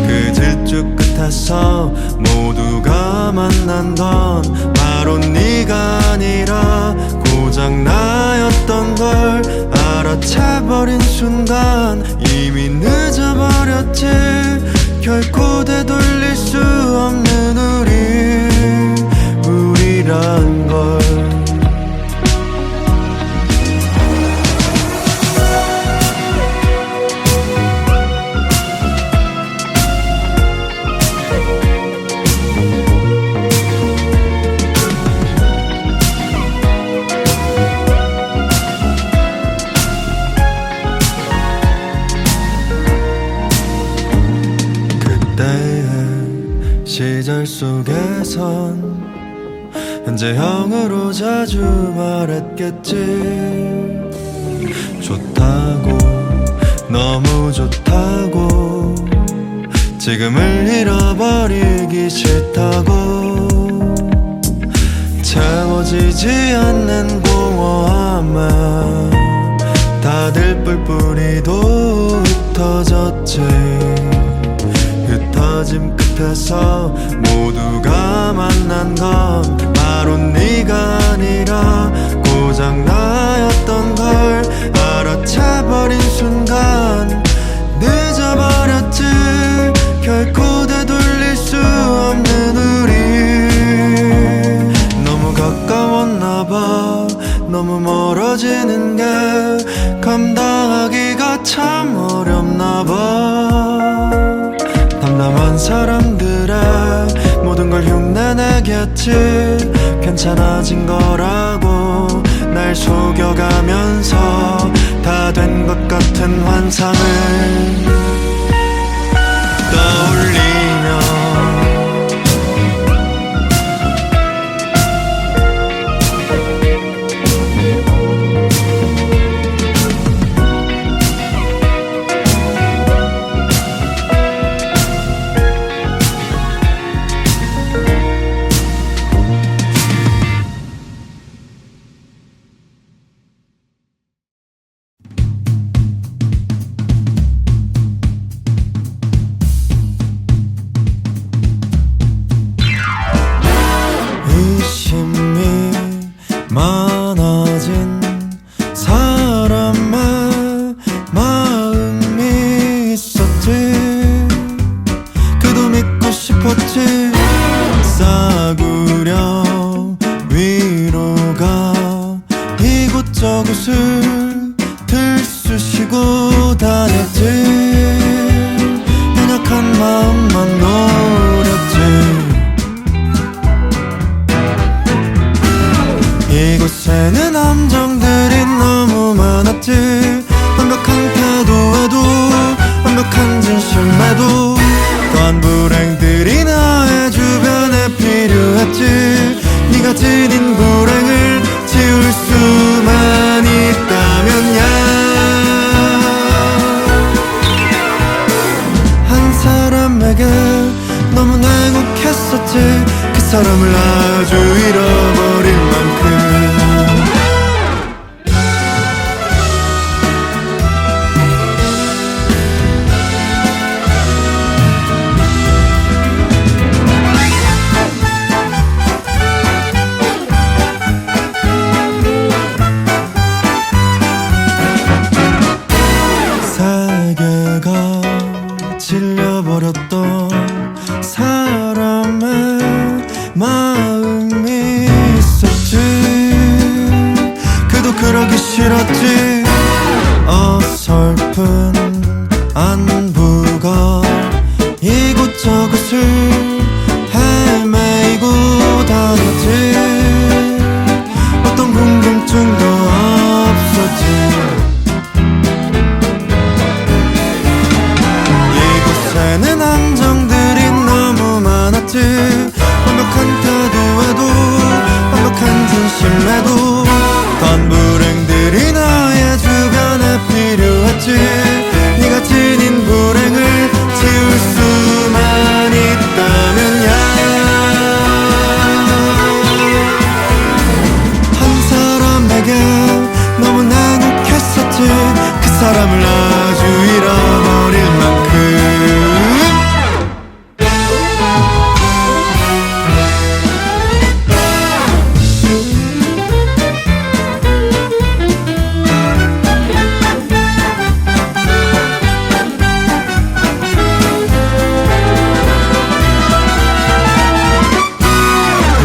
그 질주 끝에서 모두가 만난 건 바로 네가 아니라 고장나였던 걸 알아채버린 순간 이미 늦어버렸지. 결코 되돌릴 수 없는 우리란 걸. 시절 속에선 현재형으로 자주 말했겠지. 좋다고 너무 좋다고 지금을 잃어버리기 싫다고. 채워지지 않는 공허함만 다들 뿔뿔이도 흩어졌지. 흩어짐 끝에서 모두가 만난 건 바로 네가 아니라 고장나였던 걸 알아채버린 순간 늦어버렸지. 결코 되돌릴 수 없는 우리. 너무 가까웠나봐. 너무 멀어지는 게 감당하기가 참 어렵나봐. 담담한 사람들의 모든 걸 흉내내겠지. 괜찮아진 거라고 날 속여가면서 다 된 것 같은 환상을 떠올리며 많아진 사람의 마음이 있었지. 그도 믿고 싶었지. 싸구려 위로가 이곳저곳을 들쑤시고 다녔지. 연약한 마음만 노렸지. 이곳에는 함정들이 너무 많았지. 완벽한 태도에도 완벽한 진심에도 또한 불행들이 나의 주변에 필요했지. 네가 지닌 불행을 지울 수만 있다면야. 한 사람에게 너무 냉혹했었지. 그 사람을 아주 잃어버릴 만큼. 세계가 질려버렸던 사람의 마음이 있었지. 그도 그러기 싫었지. 어설픈 안부가 이곳저곳을 헤매이고 다녔지. 어떤 궁금증도 없었지. 사람을 아주 잃어버릴 만큼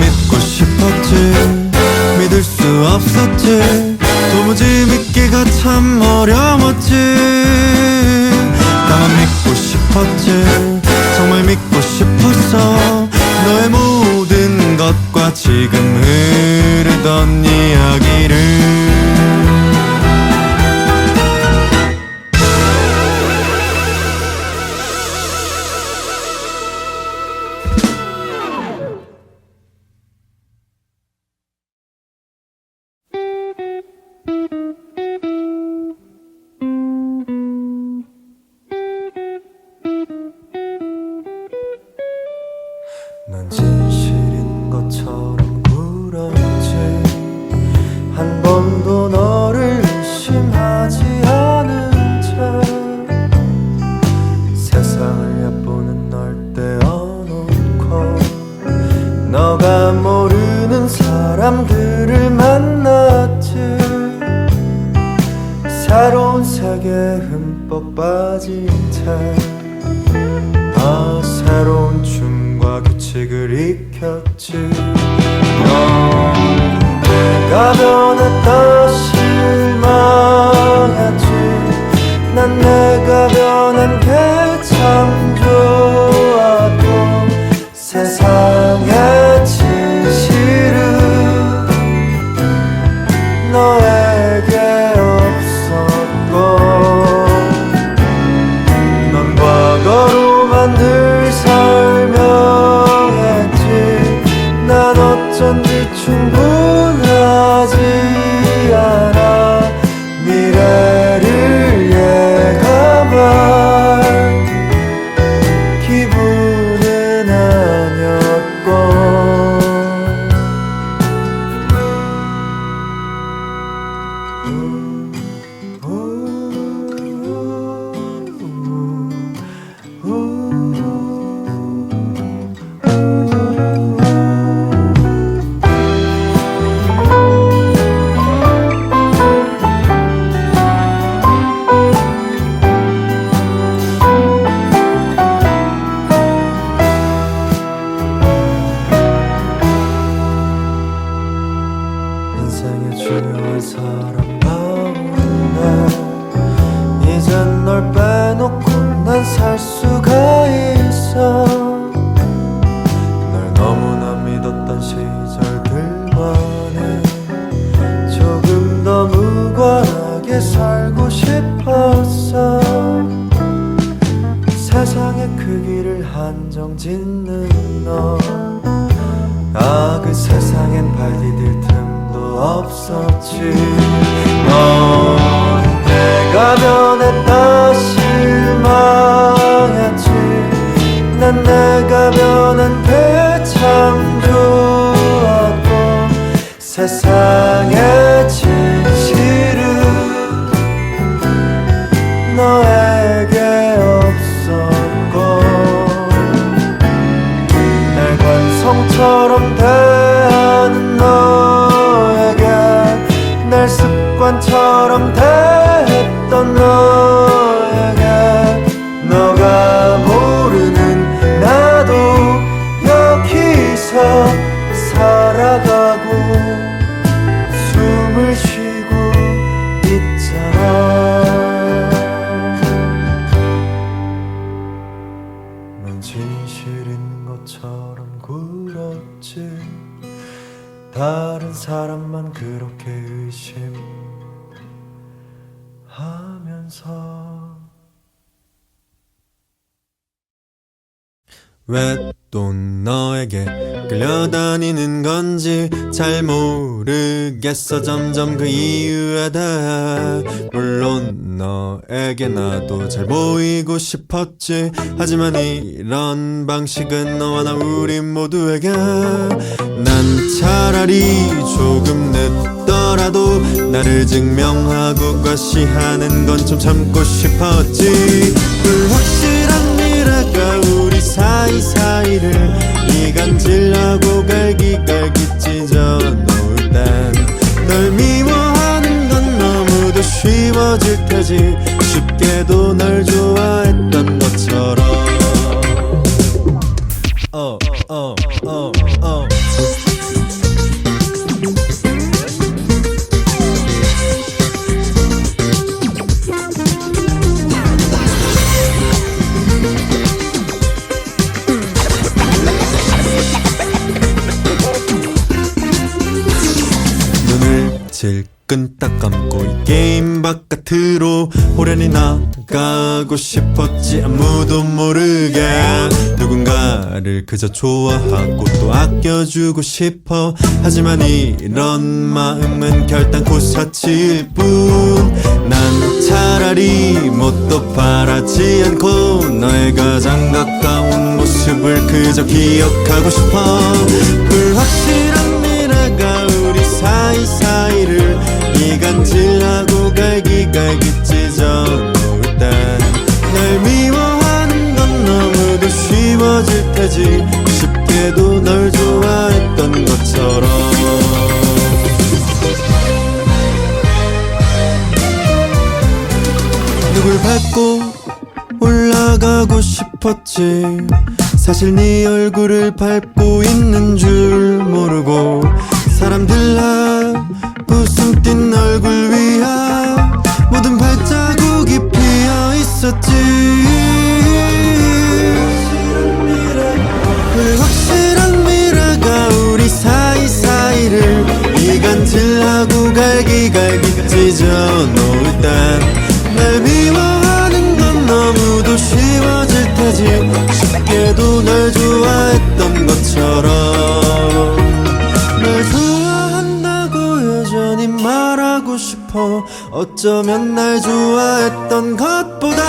믿고 싶었지 믿을 수 없었지 도무지 믿기가 참 어려웠지 나만 믿고 싶었지 정말 믿고 싶었어 너의 모든 것과 지금 흐르던 이야기를 난 진실인 것처럼 굴었지 한 번도 너를 의심하지 않은 채 세상을 얕보는 널 떼어놓고 너가 모르는 사람들을 만났지 새로운 세계에 흠뻑 빠진 채 새로운 춤과 규칙을 익혔지 내가 변했다 실망했지 난 내가 변한 게 참 좋았고 세상의 진실은 너에게 없었고 넌 과거로만 늘 설명했지 난 어쩐지 충분하지 않아 미래를 예감할 기분은 아니었고 인생의 중요한 사람 가운데 이젠 널 빼놓고 난 살 수가 있어 널 너무나 믿었던 시절들만에 조금 더 무관하게 살고 싶었어 세상의 크기를 한정 짓는 너 그 세상엔 발 디딜 틈도 없었지 내가 변했다 실망했지 난 내가 변한 게 참 좋았고 세상의 진실은 너에게 없었고 날 관성처럼 대하는 너에게 날 습관처럼 대했던 너에게 너가 모르는 나도 여기서 살아가고 숨을 쉬고 있잖아 넌 진실인 것처럼 굴었지 다른 사람만 그렇게 의심하면서 왜 또 너에게 끌려다니는 건지 잘 모르겠어 점점 그 이유에 대해 물론 너에게 나도 잘 보이고 싶었지 하지만 이런 방식은 너와 나 우리 모두에게 난 차라리 조금 늦더라 하더라도 나를 증명하고 과시하는 건 좀 참고 싶었지. 불확실한 미래가 우리 사이사이를 이간질하고 갈기갈기 찢어 놓을 땐 널 미워하는 건 너무도 쉬워질 테지. 쉽게도 널 좋아했던 것처럼. 눈을 질끈 딱 감고 이 게임 바깥으로 호련히 나가고 싶었지. 아무도 모르게 누군가를 그저 좋아하고 또 아껴주고 싶어. 하지만 이런 마음은 결단코 사치일 뿐. 난 차라리 뭣도 바라지 않고 너의 가장 가까운 모습을 그저 기억하고 싶어. 불확실한 미래가 우리 사이사이를 이간질하고 갈기갈기 찢어 놓을 땐 날 미워하는 건 너무도 쉬워질 테지. 쉽게도 널 좋아했던 것처럼. 누굴 밟고 올라가고 싶었지. 사실 네 얼굴을 밟고 있는 줄 모르고 사람들 나 웃음 띤 얼굴 위야 모든 발자국이 피어 있었지. 불확실한 미래가 우리 사이사이를 이간질하고 갈기갈기 찢어 놓을 땐 날 미워하는 건 너무도 쉬워질 테지. 쉽게도 널 좋아했던 것처럼. 널 좋아한다고 여전히 말하고 싶어. 어쩌면 날 좋아했던 것보다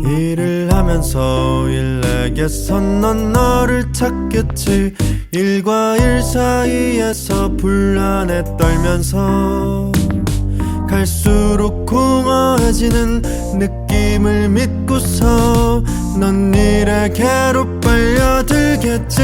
일을 하면서 일렉에선 넌 너를 찾겠지. 일과 일 사이에서 불안에 떨면서 갈수록 공허해지는 느낌을 믿고서 넌 일에게로 빨려들겠지.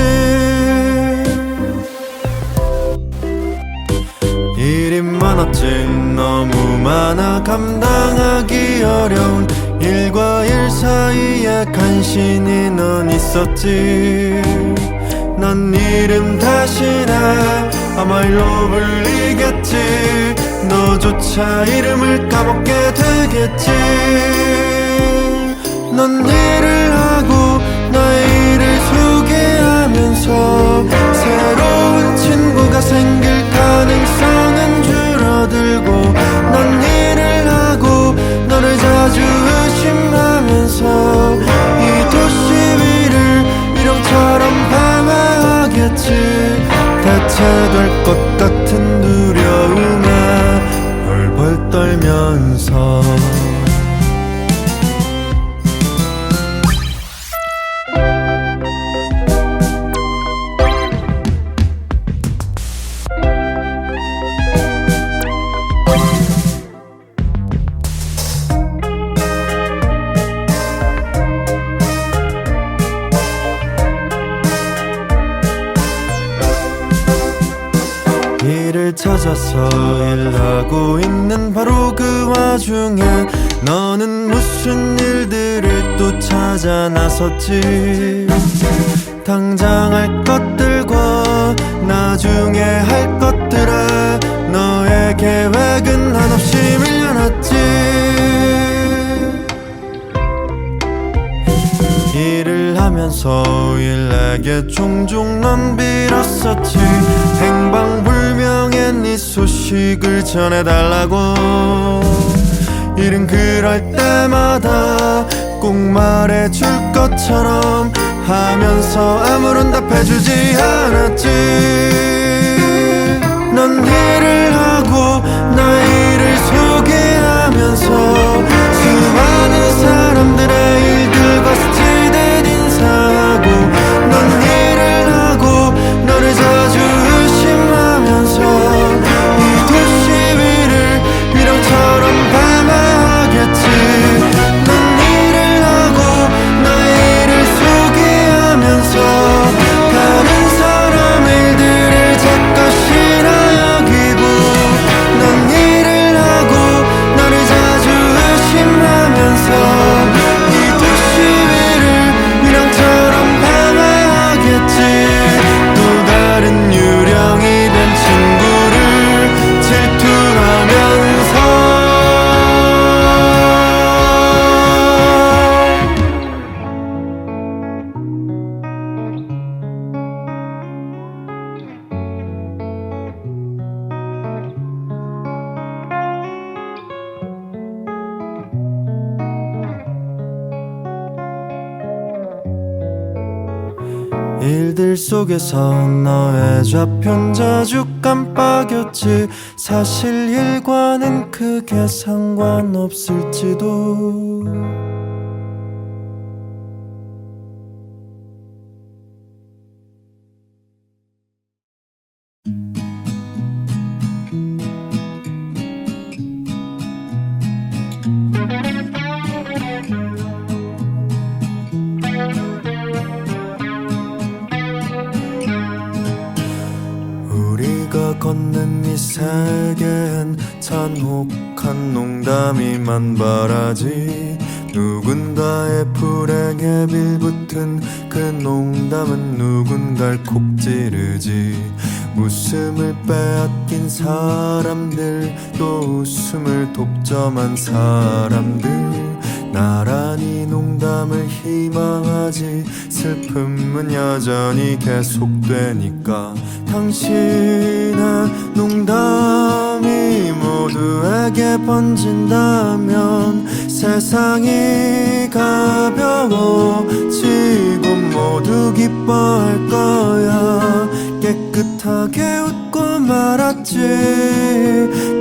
일이 많았지. 너무 많아 감당하기 어려운 일과 일 사이에 간신히 넌 있었지. 넌 이름 대신에 아마일로 불리겠지. 너조차 이름을 까먹게 되겠지. 넌 일을 하고 너의 일을 소개하면서 새로운 친구가 생길 가능성은 줄어들고 넌 일을 하고 너를 자주 의심하면서 이 도시 위를 미령처럼 방황하겠지. 대체될 것 같은 두려움에 벌벌 떨면서 일을 찾아서 일하고 있는 바로 그 와중에 너는 무슨 일들을 또 찾아 나섰지. 당장 할 것들과 나중에 할 것들에 너의 계획은 한없이 밀려났지. 일을 하면서 평소일에게 종종 넌 빌었었지. 행방불명의 네 소식을 전해달라고. 일은 그럴 때마다 꼭 말해줄 것처럼 하면서 아무런 답해주지 않았지. 넌 일을 하고 나 일을 소개하면서 수많은 사람들의 일들과 스치듯 인사하고, 넌 일을 하고 너를 자주 의심하면서 이 도시 위를 비령처럼 밤하겠지. 넌 일을 하고 나의 일을 소개하면서 다른 사람의 일들을 제 것이라 여기고, 넌 일을 하고 너를 자주 의심하면서 이 도시 위를 미령처럼 방황하겠지. 또 다른 유령이 된 친구를 질투하면서. 일들 속에서 너의 좌표는 자주 깜빡였지. 사실 일과는 크게 상관없을지도. 우리가 걷는 이 세계엔 잔혹한 농담이 만발하지. 누군가의 불행에 빌붙은 그 농담은 누군가를 콕 찌르지. 웃음을 빼앗긴 사람들, 또 웃음을 독점한 사람들. 나란히 농담을 희망하지 슬픔은 여전히 계속되니까. 당신의 농담이 모두에게 번진다면 세상이 가벼워지고 모두 기뻐할 거야. 깨끗하게 웃고 말았지.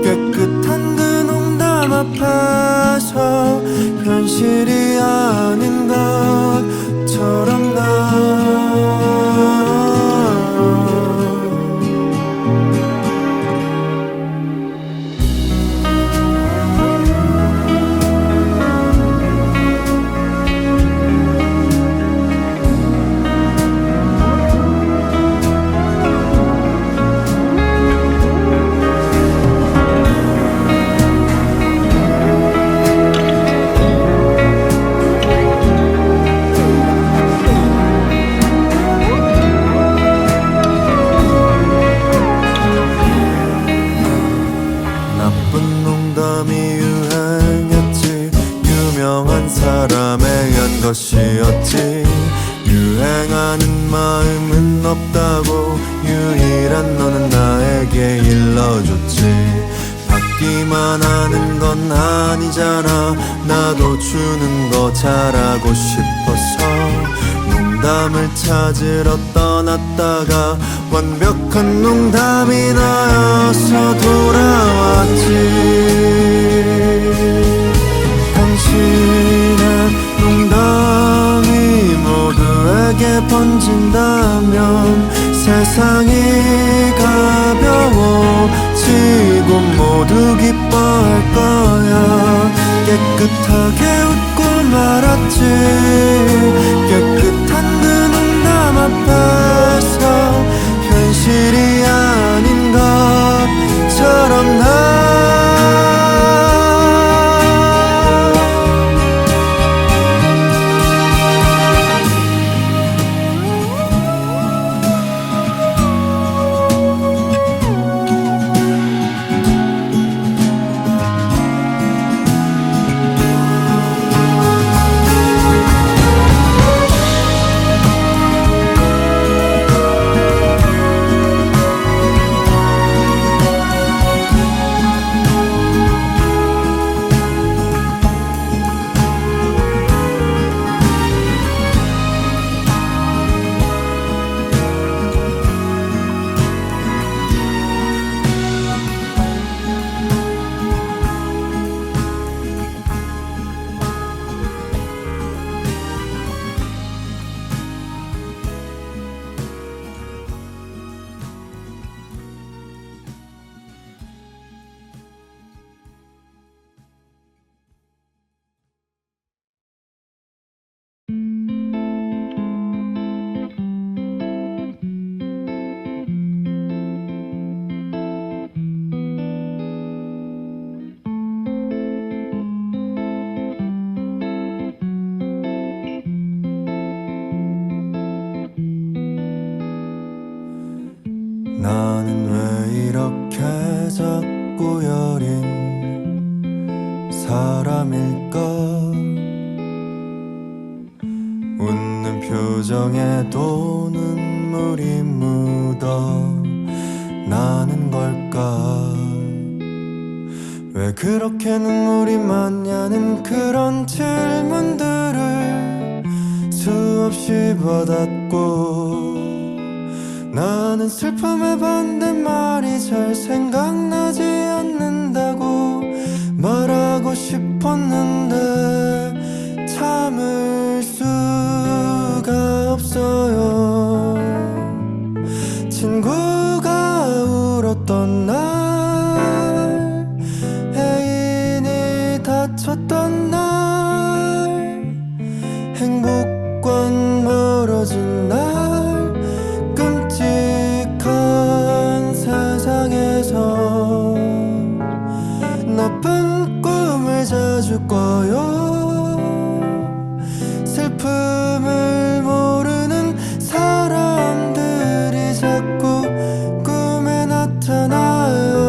깨끗한 그 농담 앞에서 현실이 아닌 것처럼 것이었지. 유행하는 마음은 없다고 유일한 너는 나에게 일러줬지. 받기만 하는 건 아니잖아. 나도 주는 거 잘하고 싶어서 농담을 찾으러 떠났다가 완벽한 농담이 나여서 돌아왔지. 당신의 농담이 모두에게 번진다면 세상이 가벼워지고 모두 기뻐할 거야. 깨끗하게 웃고 말았지. 깨끗한 그 농담 앞에서 현실이 아닌 것처럼 나는 왜 이렇게 자꾸 여린 사람일까? 웃는 표정에도 눈물이 묻어 나는 걸까? 왜 그렇게 눈물이 많냐는 그런 질문들을 수없이 받았고, 나는 슬픔의 반대말이 잘 생각나지 않는다고 말하고 싶었는데 참을 수가 없어요. 친구가 울었던 날, 애인이 다쳤던 날, 행복과 멀어진 날, 끔찍한 세상에서 나쁜 꿈을 자주 꿔요. 슬픔을 모르는 사람들이 자꾸 꿈에 나타나요.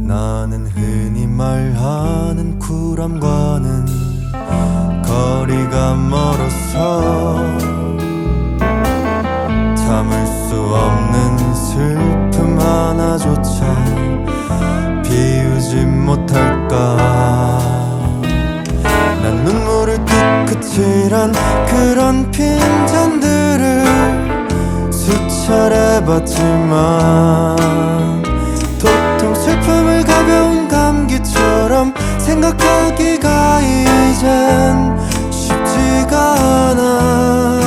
나는 흔히 말하는 쿨함과는 거리가 멀어서 참을 수 없는 슬픔 하나조차 비우지 못할까? 난 눈물을 뚝끝이란 그런 핀잔들을 수차례 봤지만 도통 슬픔을 가벼운 감기처럼 생각하기가 이젠 쉽지가 않아.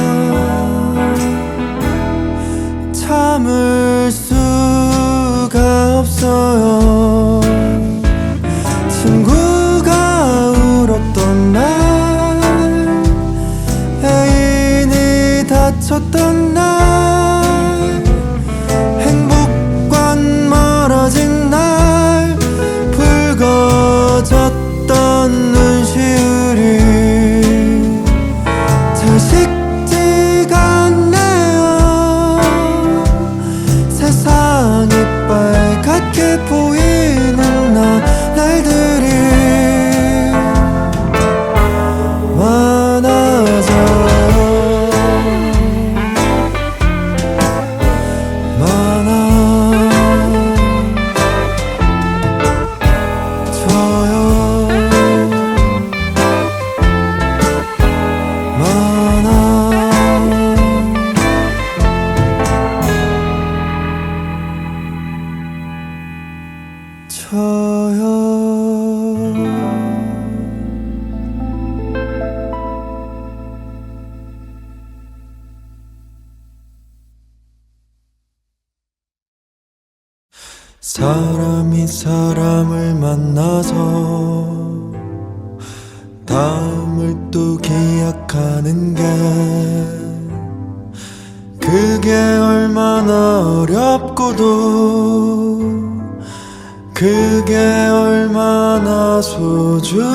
참을 수가 없어요. 친구가 울었던 날, 애인이 다쳤던 날, 행복과 멀어진 날, 붉어졌던 눈시울이 잘 식지가 않네요. 세상이 빨갛게 보이는 날들이 많아져요. 사람이 사람을 만나서 다음을 또 기약하는 게 그게 얼마나 어렵고도 그게 얼마나 소중한데.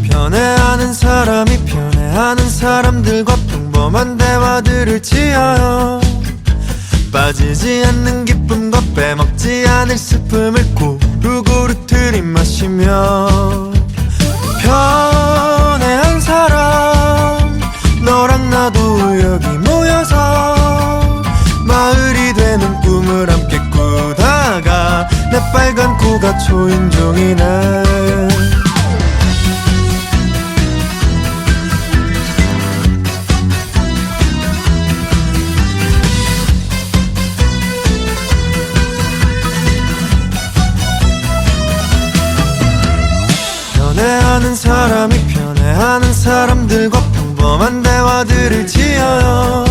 편애하는 사람이 편애하는 사람들과 평범한 대화들을 취하여 빠지지 않는 기쁨과 빼먹지 않을 슬픔을 고루고루 들이마시며, 편애한 사람 너랑 나도 여기 모여서 마을이 되는 꿈을 함께 꾸다가 내 빨간 코가 초인종이네. 연애하는 사람이 편애하는 사람들과 평범한 대화들을 지어요.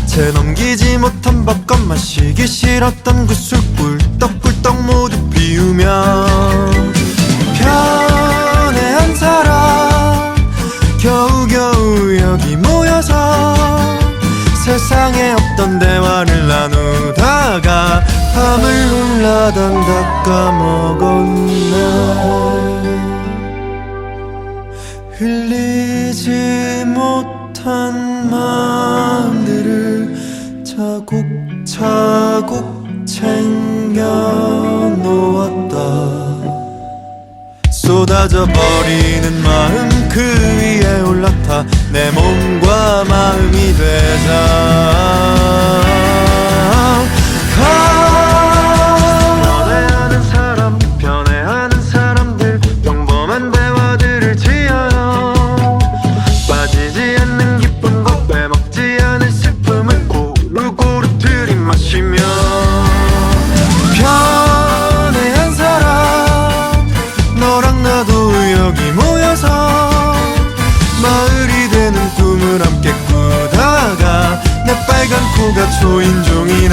채 넘기지 못한 밥값 마시기 싫었던 그 술 꿀떡꿀떡 모두 비우며 편애한 사람 겨우겨우 여기 모여서 세상에 없던 대화를 나누다가 밤을 놀라던 다 까먹었네. 흘리지 못한 마음들을 차곡차곡 챙겨 놓았다. 쏟아져 버리는 마음 그 위에 올라타 내 몸과 마음이 되자. 연애하는 사람 편애하는 사람들 평범한 대화들을 지어요. 빠지지 않는 기쁨과 빼먹지 않을 슬픔을 고루고루 들이마시며 편애한 사람 너랑 나도 여기 모여서 마을이 되는 꿈을 함께 꾸다가 내 빨간 코가 초인종이네.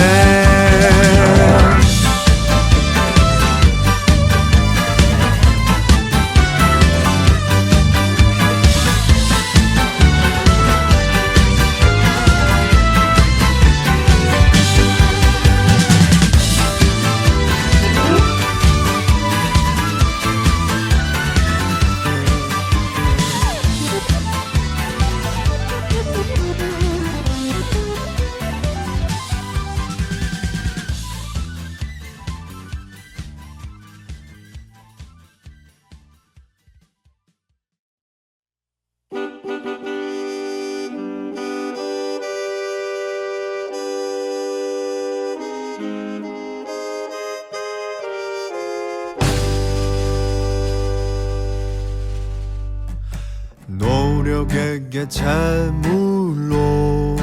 노력에게 재물로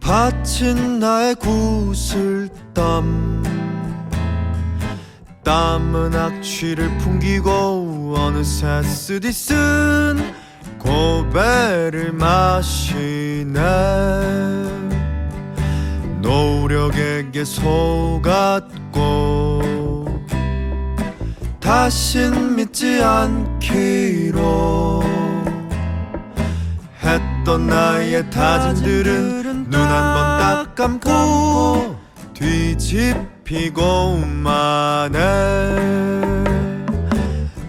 바친 나의 구슬땀 땀은 악취를 풍기고 어느새 쓰디쓴 고배를 마시네. 노력에게 속았고 다신 믿지 않기로 했던 나의 다짐들은 눈 한 번 딱 감고 뒤집히고 마네.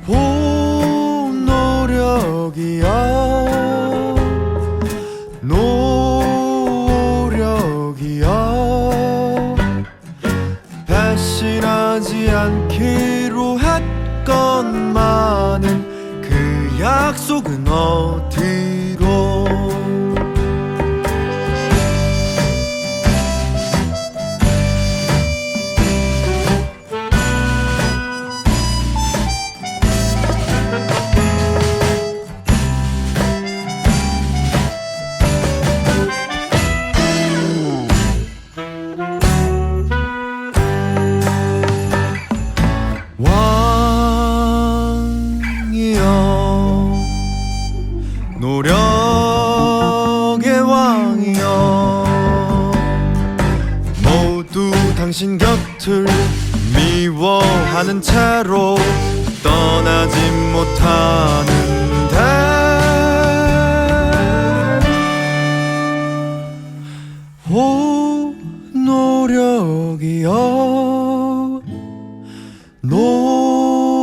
오 노력이야 노력이야 배신하지 않기로 했건만은 그 약속은 어디로. 노력의 왕이여 모두 당신 곁을 미워하는 채로 떠나지 못하는데 오 노력이여 노력이여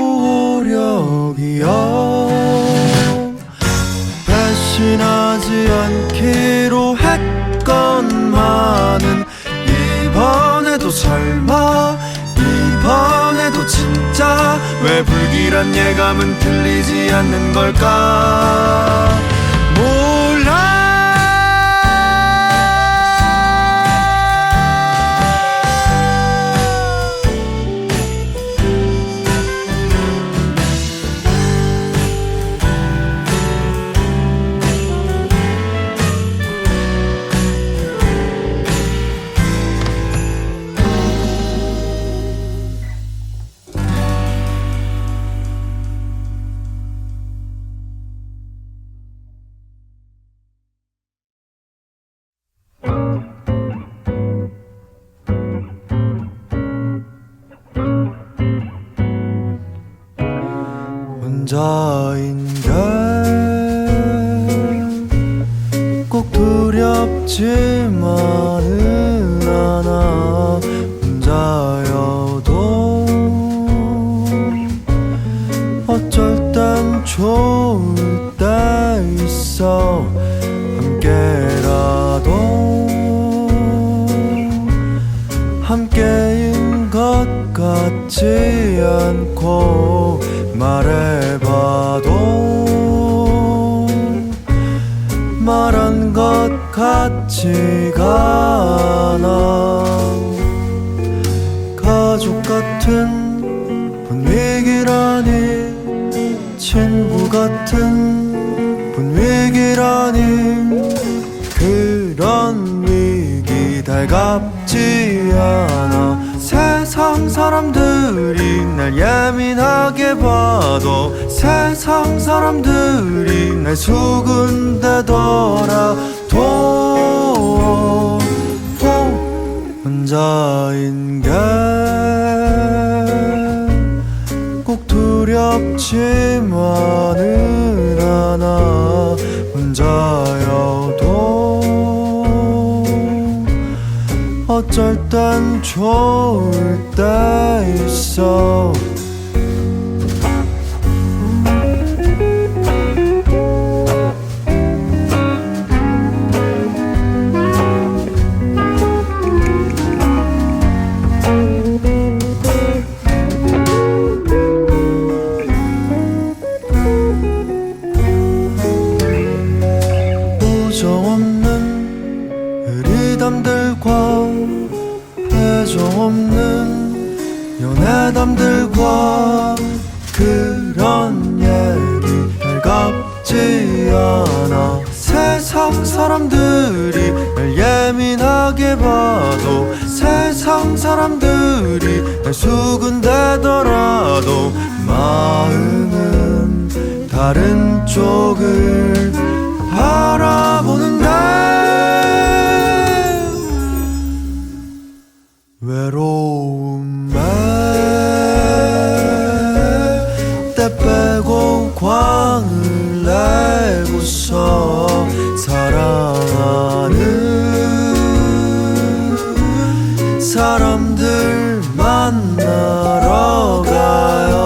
배신하지 않기로 했건만은 이번에도 설마 이번에도 진짜 왜 불길한 예감은 들리지 않는 걸까. 몰라 혼자인 게 꼭 두렵지만은 않아. 혼자여도 어쩔 땐 좋을 때 있어. 함께라도 함께인 것 같지 않고 말해봐도 말한 것 같지가 않아. 가족 같은 분위기라니, 친구 같은 분위기라니, 그런 위기 달갑지 않아. 세상 사람들이 날 예민하게 봐도, 세상 사람들이 날 수군대더라도 혼자인 게 꼭 두렵지만은 않아. 혼자여도 어쩔 땐 좋을 때 있어. 없는 연애담들과 그런 얘기 달갑지 않아. 세상 사람들이 날 예민하게 봐도, 세상 사람들이 날 수군대더라도 마음은 다른 쪽을 바라보는데 외로움에 때 빼고 광을 내고서 사랑하는 사람들 만나러 가요.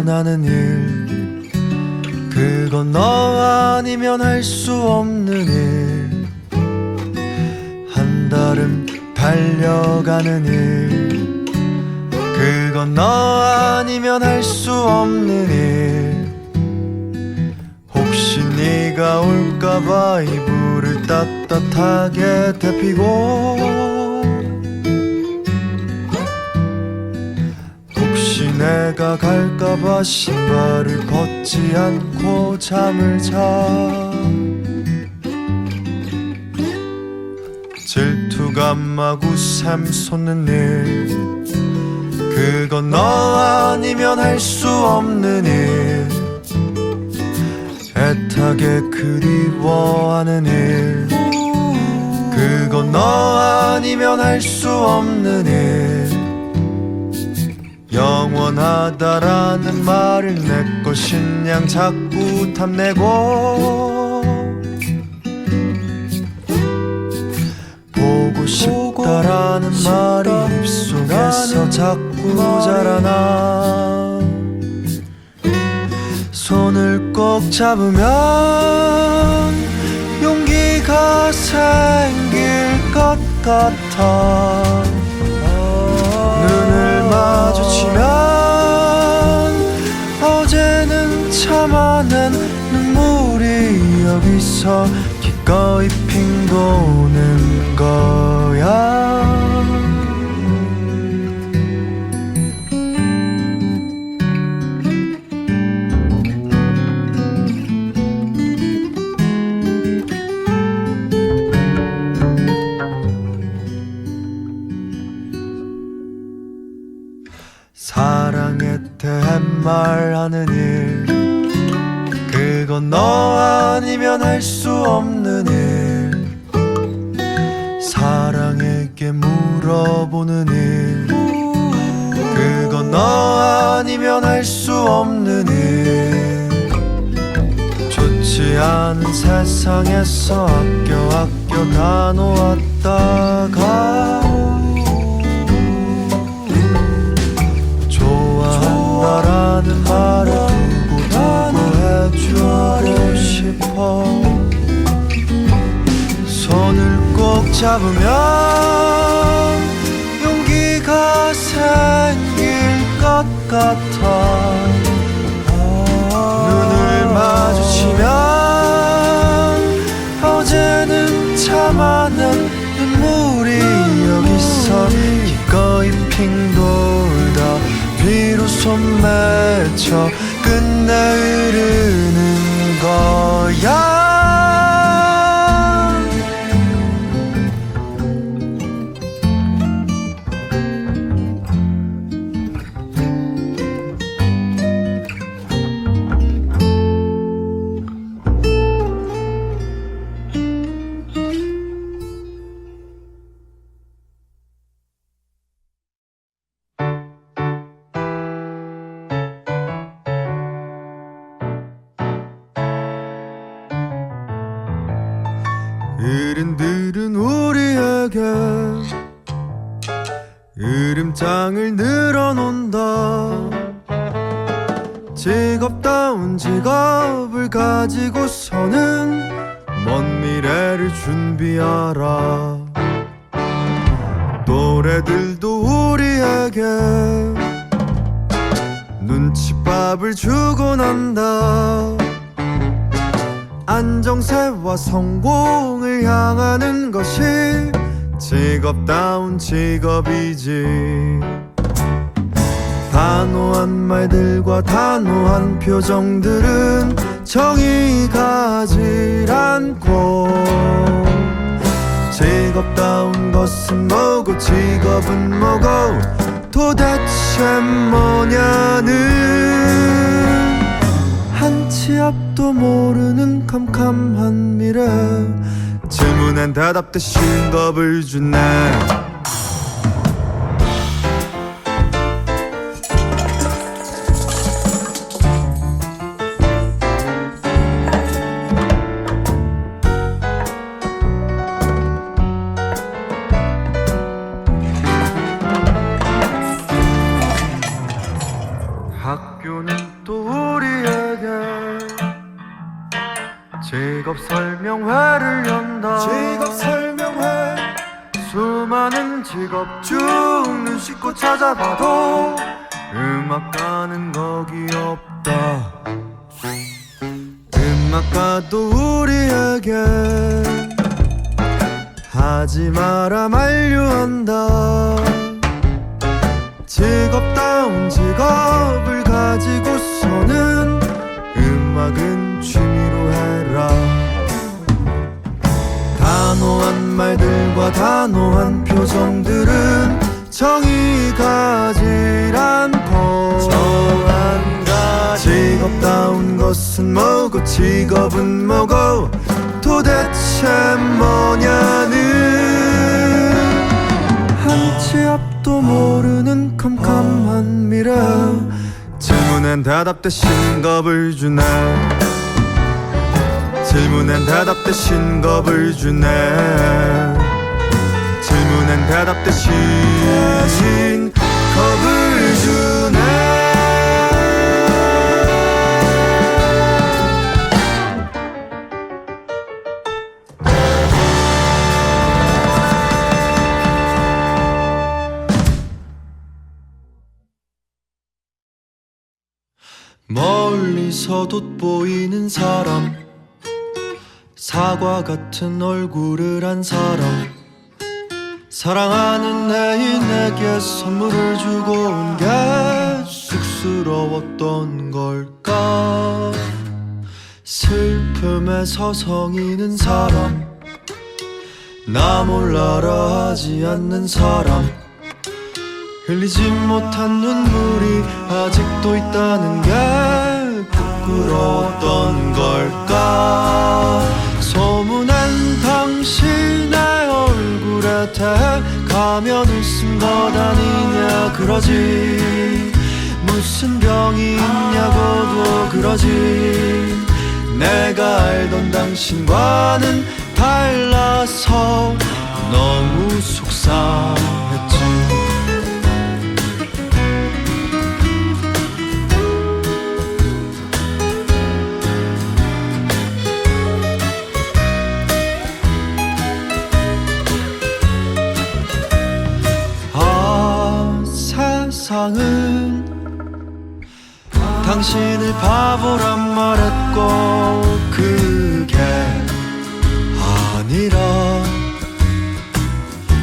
나는 일, 그건 너 아니면 할 수 없는 일. 한달음 달려가는 일, 그건 너 아니면 할 수 없는 일. 혹시 네가 올까봐 이불을 따뜻하게 데피고, 내가 갈까봐 신발을 벗지 않고 잠을 자. 질투가 마구 샘솟는 일, 그건 너 아니면 할 수 없는 일. 애타게 그리워하는 일, 그건 너 아니면 할 수 없는 일. 영원하다라는 말을 내 것인 양 자꾸 탐내고, 보고 싶다라는 말이 입속에서 자꾸 자라나. 손을 꼭 잡으면 용기가 생길 것 같아. 눈을 마주치 맺혀 기꺼이 핑 도는 거야. 사랑에 대해 말하는 일, 그건 너 아니면 할 수 없는 일. 사랑에게 물어보는 일, 그건 너 아니면 할 수 없는 일. 좋지 않은 세상에서 아껴 다 놓았다가 좋아한다라는 말을 두고 해주고 싶어. 손을 꼭 잡으면 용기가 생길 것 같아. 눈을 마주치면 어제는 참아낸 눈물이 여기서 기꺼이 핑 돌다 비로소 맺혀 끝내 흐르는 거야. 어른들은 우리에게 으름장을 늘어놓는다. 직업다운 직업을 가지고서는 먼 미래를 준비하라. 또래들도 우리에게 눈칫밥을 주고 난다. 안정세와 성공을 향하는 것이 직업다운 직업이지. 단호한 말들과 단호한 표정들은 정의가 가질 않고, 직업다운 것은 뭐고 직업은 뭐고 도대체 뭐냐는 한 치 앞도 모르는 캄캄한 미래. 질문엔 대답 대신 겁을 주네. 학교는 또 우리에게 직업 설명회를 연다. 직업 설명회. 수많은 직업 중 눈 씻고 찾아봐도 음악가는 거기 없다. 음악가도 우리에게 하지 마라 만류한다. 직업다운 직업을 가지고서는 음악은 취미로 해라. 단호한 말들과 단호한 표정들은 정의가 가질 않고, 직업다운 것은 뭐고 직업은 뭐고 도대체 뭐냐는 한 치 앞도 모르는 캄캄한 미래. 질문엔 대답 대신 겁을 주네. 질문엔 대답 대신 겁을 주네. 질문엔 대답 대신 겁을 주네. 멀리서 돋보이는 사람, 사과 같은 얼굴을 한 사람, 사랑하는 애인에게 선물을 주고 온 게 쑥스러웠던 걸까. 슬픔에 서성이는 사람, 나 몰라라 하지 않는 사람, 흘리지 못한 눈물이 아직도 있다는 게 부끄러웠던 걸까. 소문난 당신의 얼굴에 대해 가면을 쓴 것 아니냐 그러지. 무슨 병이 있냐고도 그러지. 내가 알던 당신과는 달라서 너무 속상했지. 세상은 당신을 바보란 말했고 그게 아니라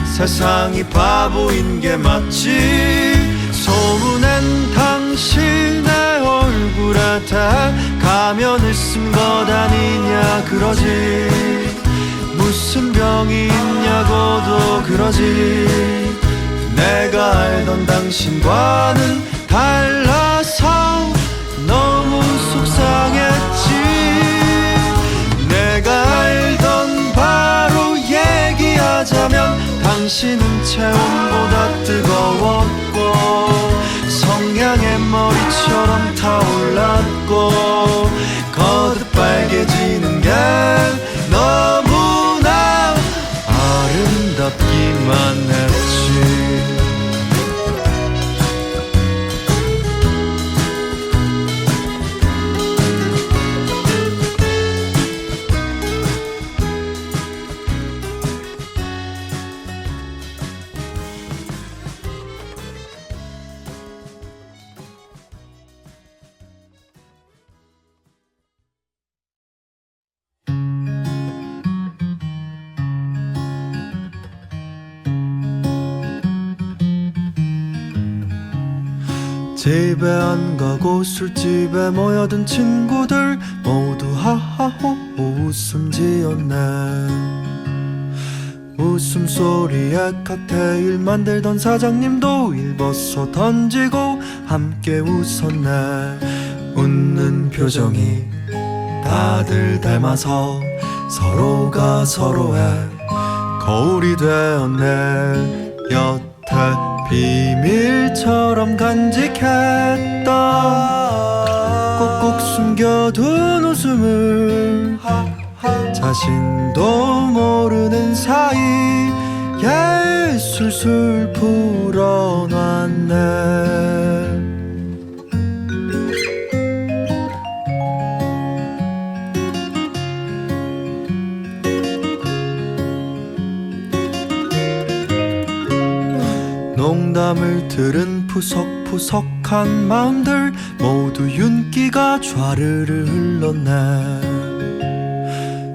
세상이 바보인 게 맞지. 소문엔 당신의 얼굴에 대해 가면을 쓴 것 아니냐 그러지. 무슨 병이 있냐고도 그러지. 내가 알던 당신과는 달라서 너무 속상했지. 내가 알던 바로 얘기하자면 당신은 체온보다 뜨거웠고 성냥의 머리처럼 타올랐고 거듭 빨개지는 게 너무나 아름답기만 했지. 집에 안 가고 술집에 모여든 친구들 모두 하하호 웃음 지었네. 웃음소리에 칵테일 만들던 사장님도 일벗어 던지고 함께 웃었네. 웃는 표정이 다들 닮아서 서로가 서로의 거울이 되었네. 여태 비밀처럼 간직했던 꼭꼭 숨겨둔 웃음을 자신도 모르는 사이에 술술 풀어놨네. 농담을 들은 푸석푸석한 마음들 모두 윤기가 좌르르 흘렀네.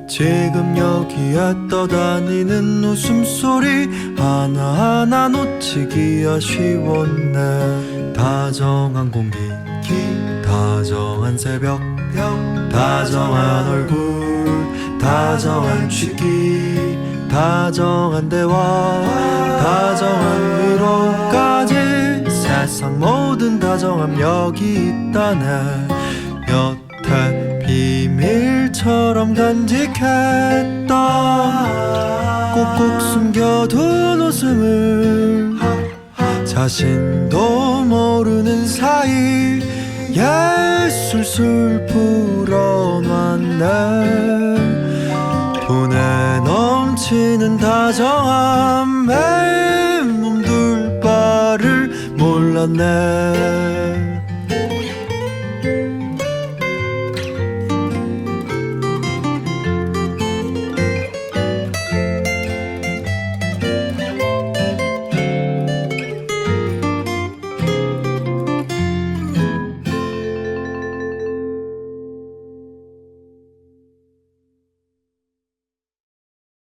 지금 여기에 떠다니는 웃음소리 하나하나 놓치기 아쉬웠네. 다정한 공기, 다정한 새벽, 다정한 얼굴, 다정한 취기, 다정한 대화, 다정한 위로까지 세상 모든 다정함 여기 있다네. 여태 비밀처럼 간직했던 꼭꼭 숨겨둔 웃음을 자신도 모르는 사이에 술술 풀어놨네. 분에 넘치는 다정함에 몸둘 바를 몰랐네.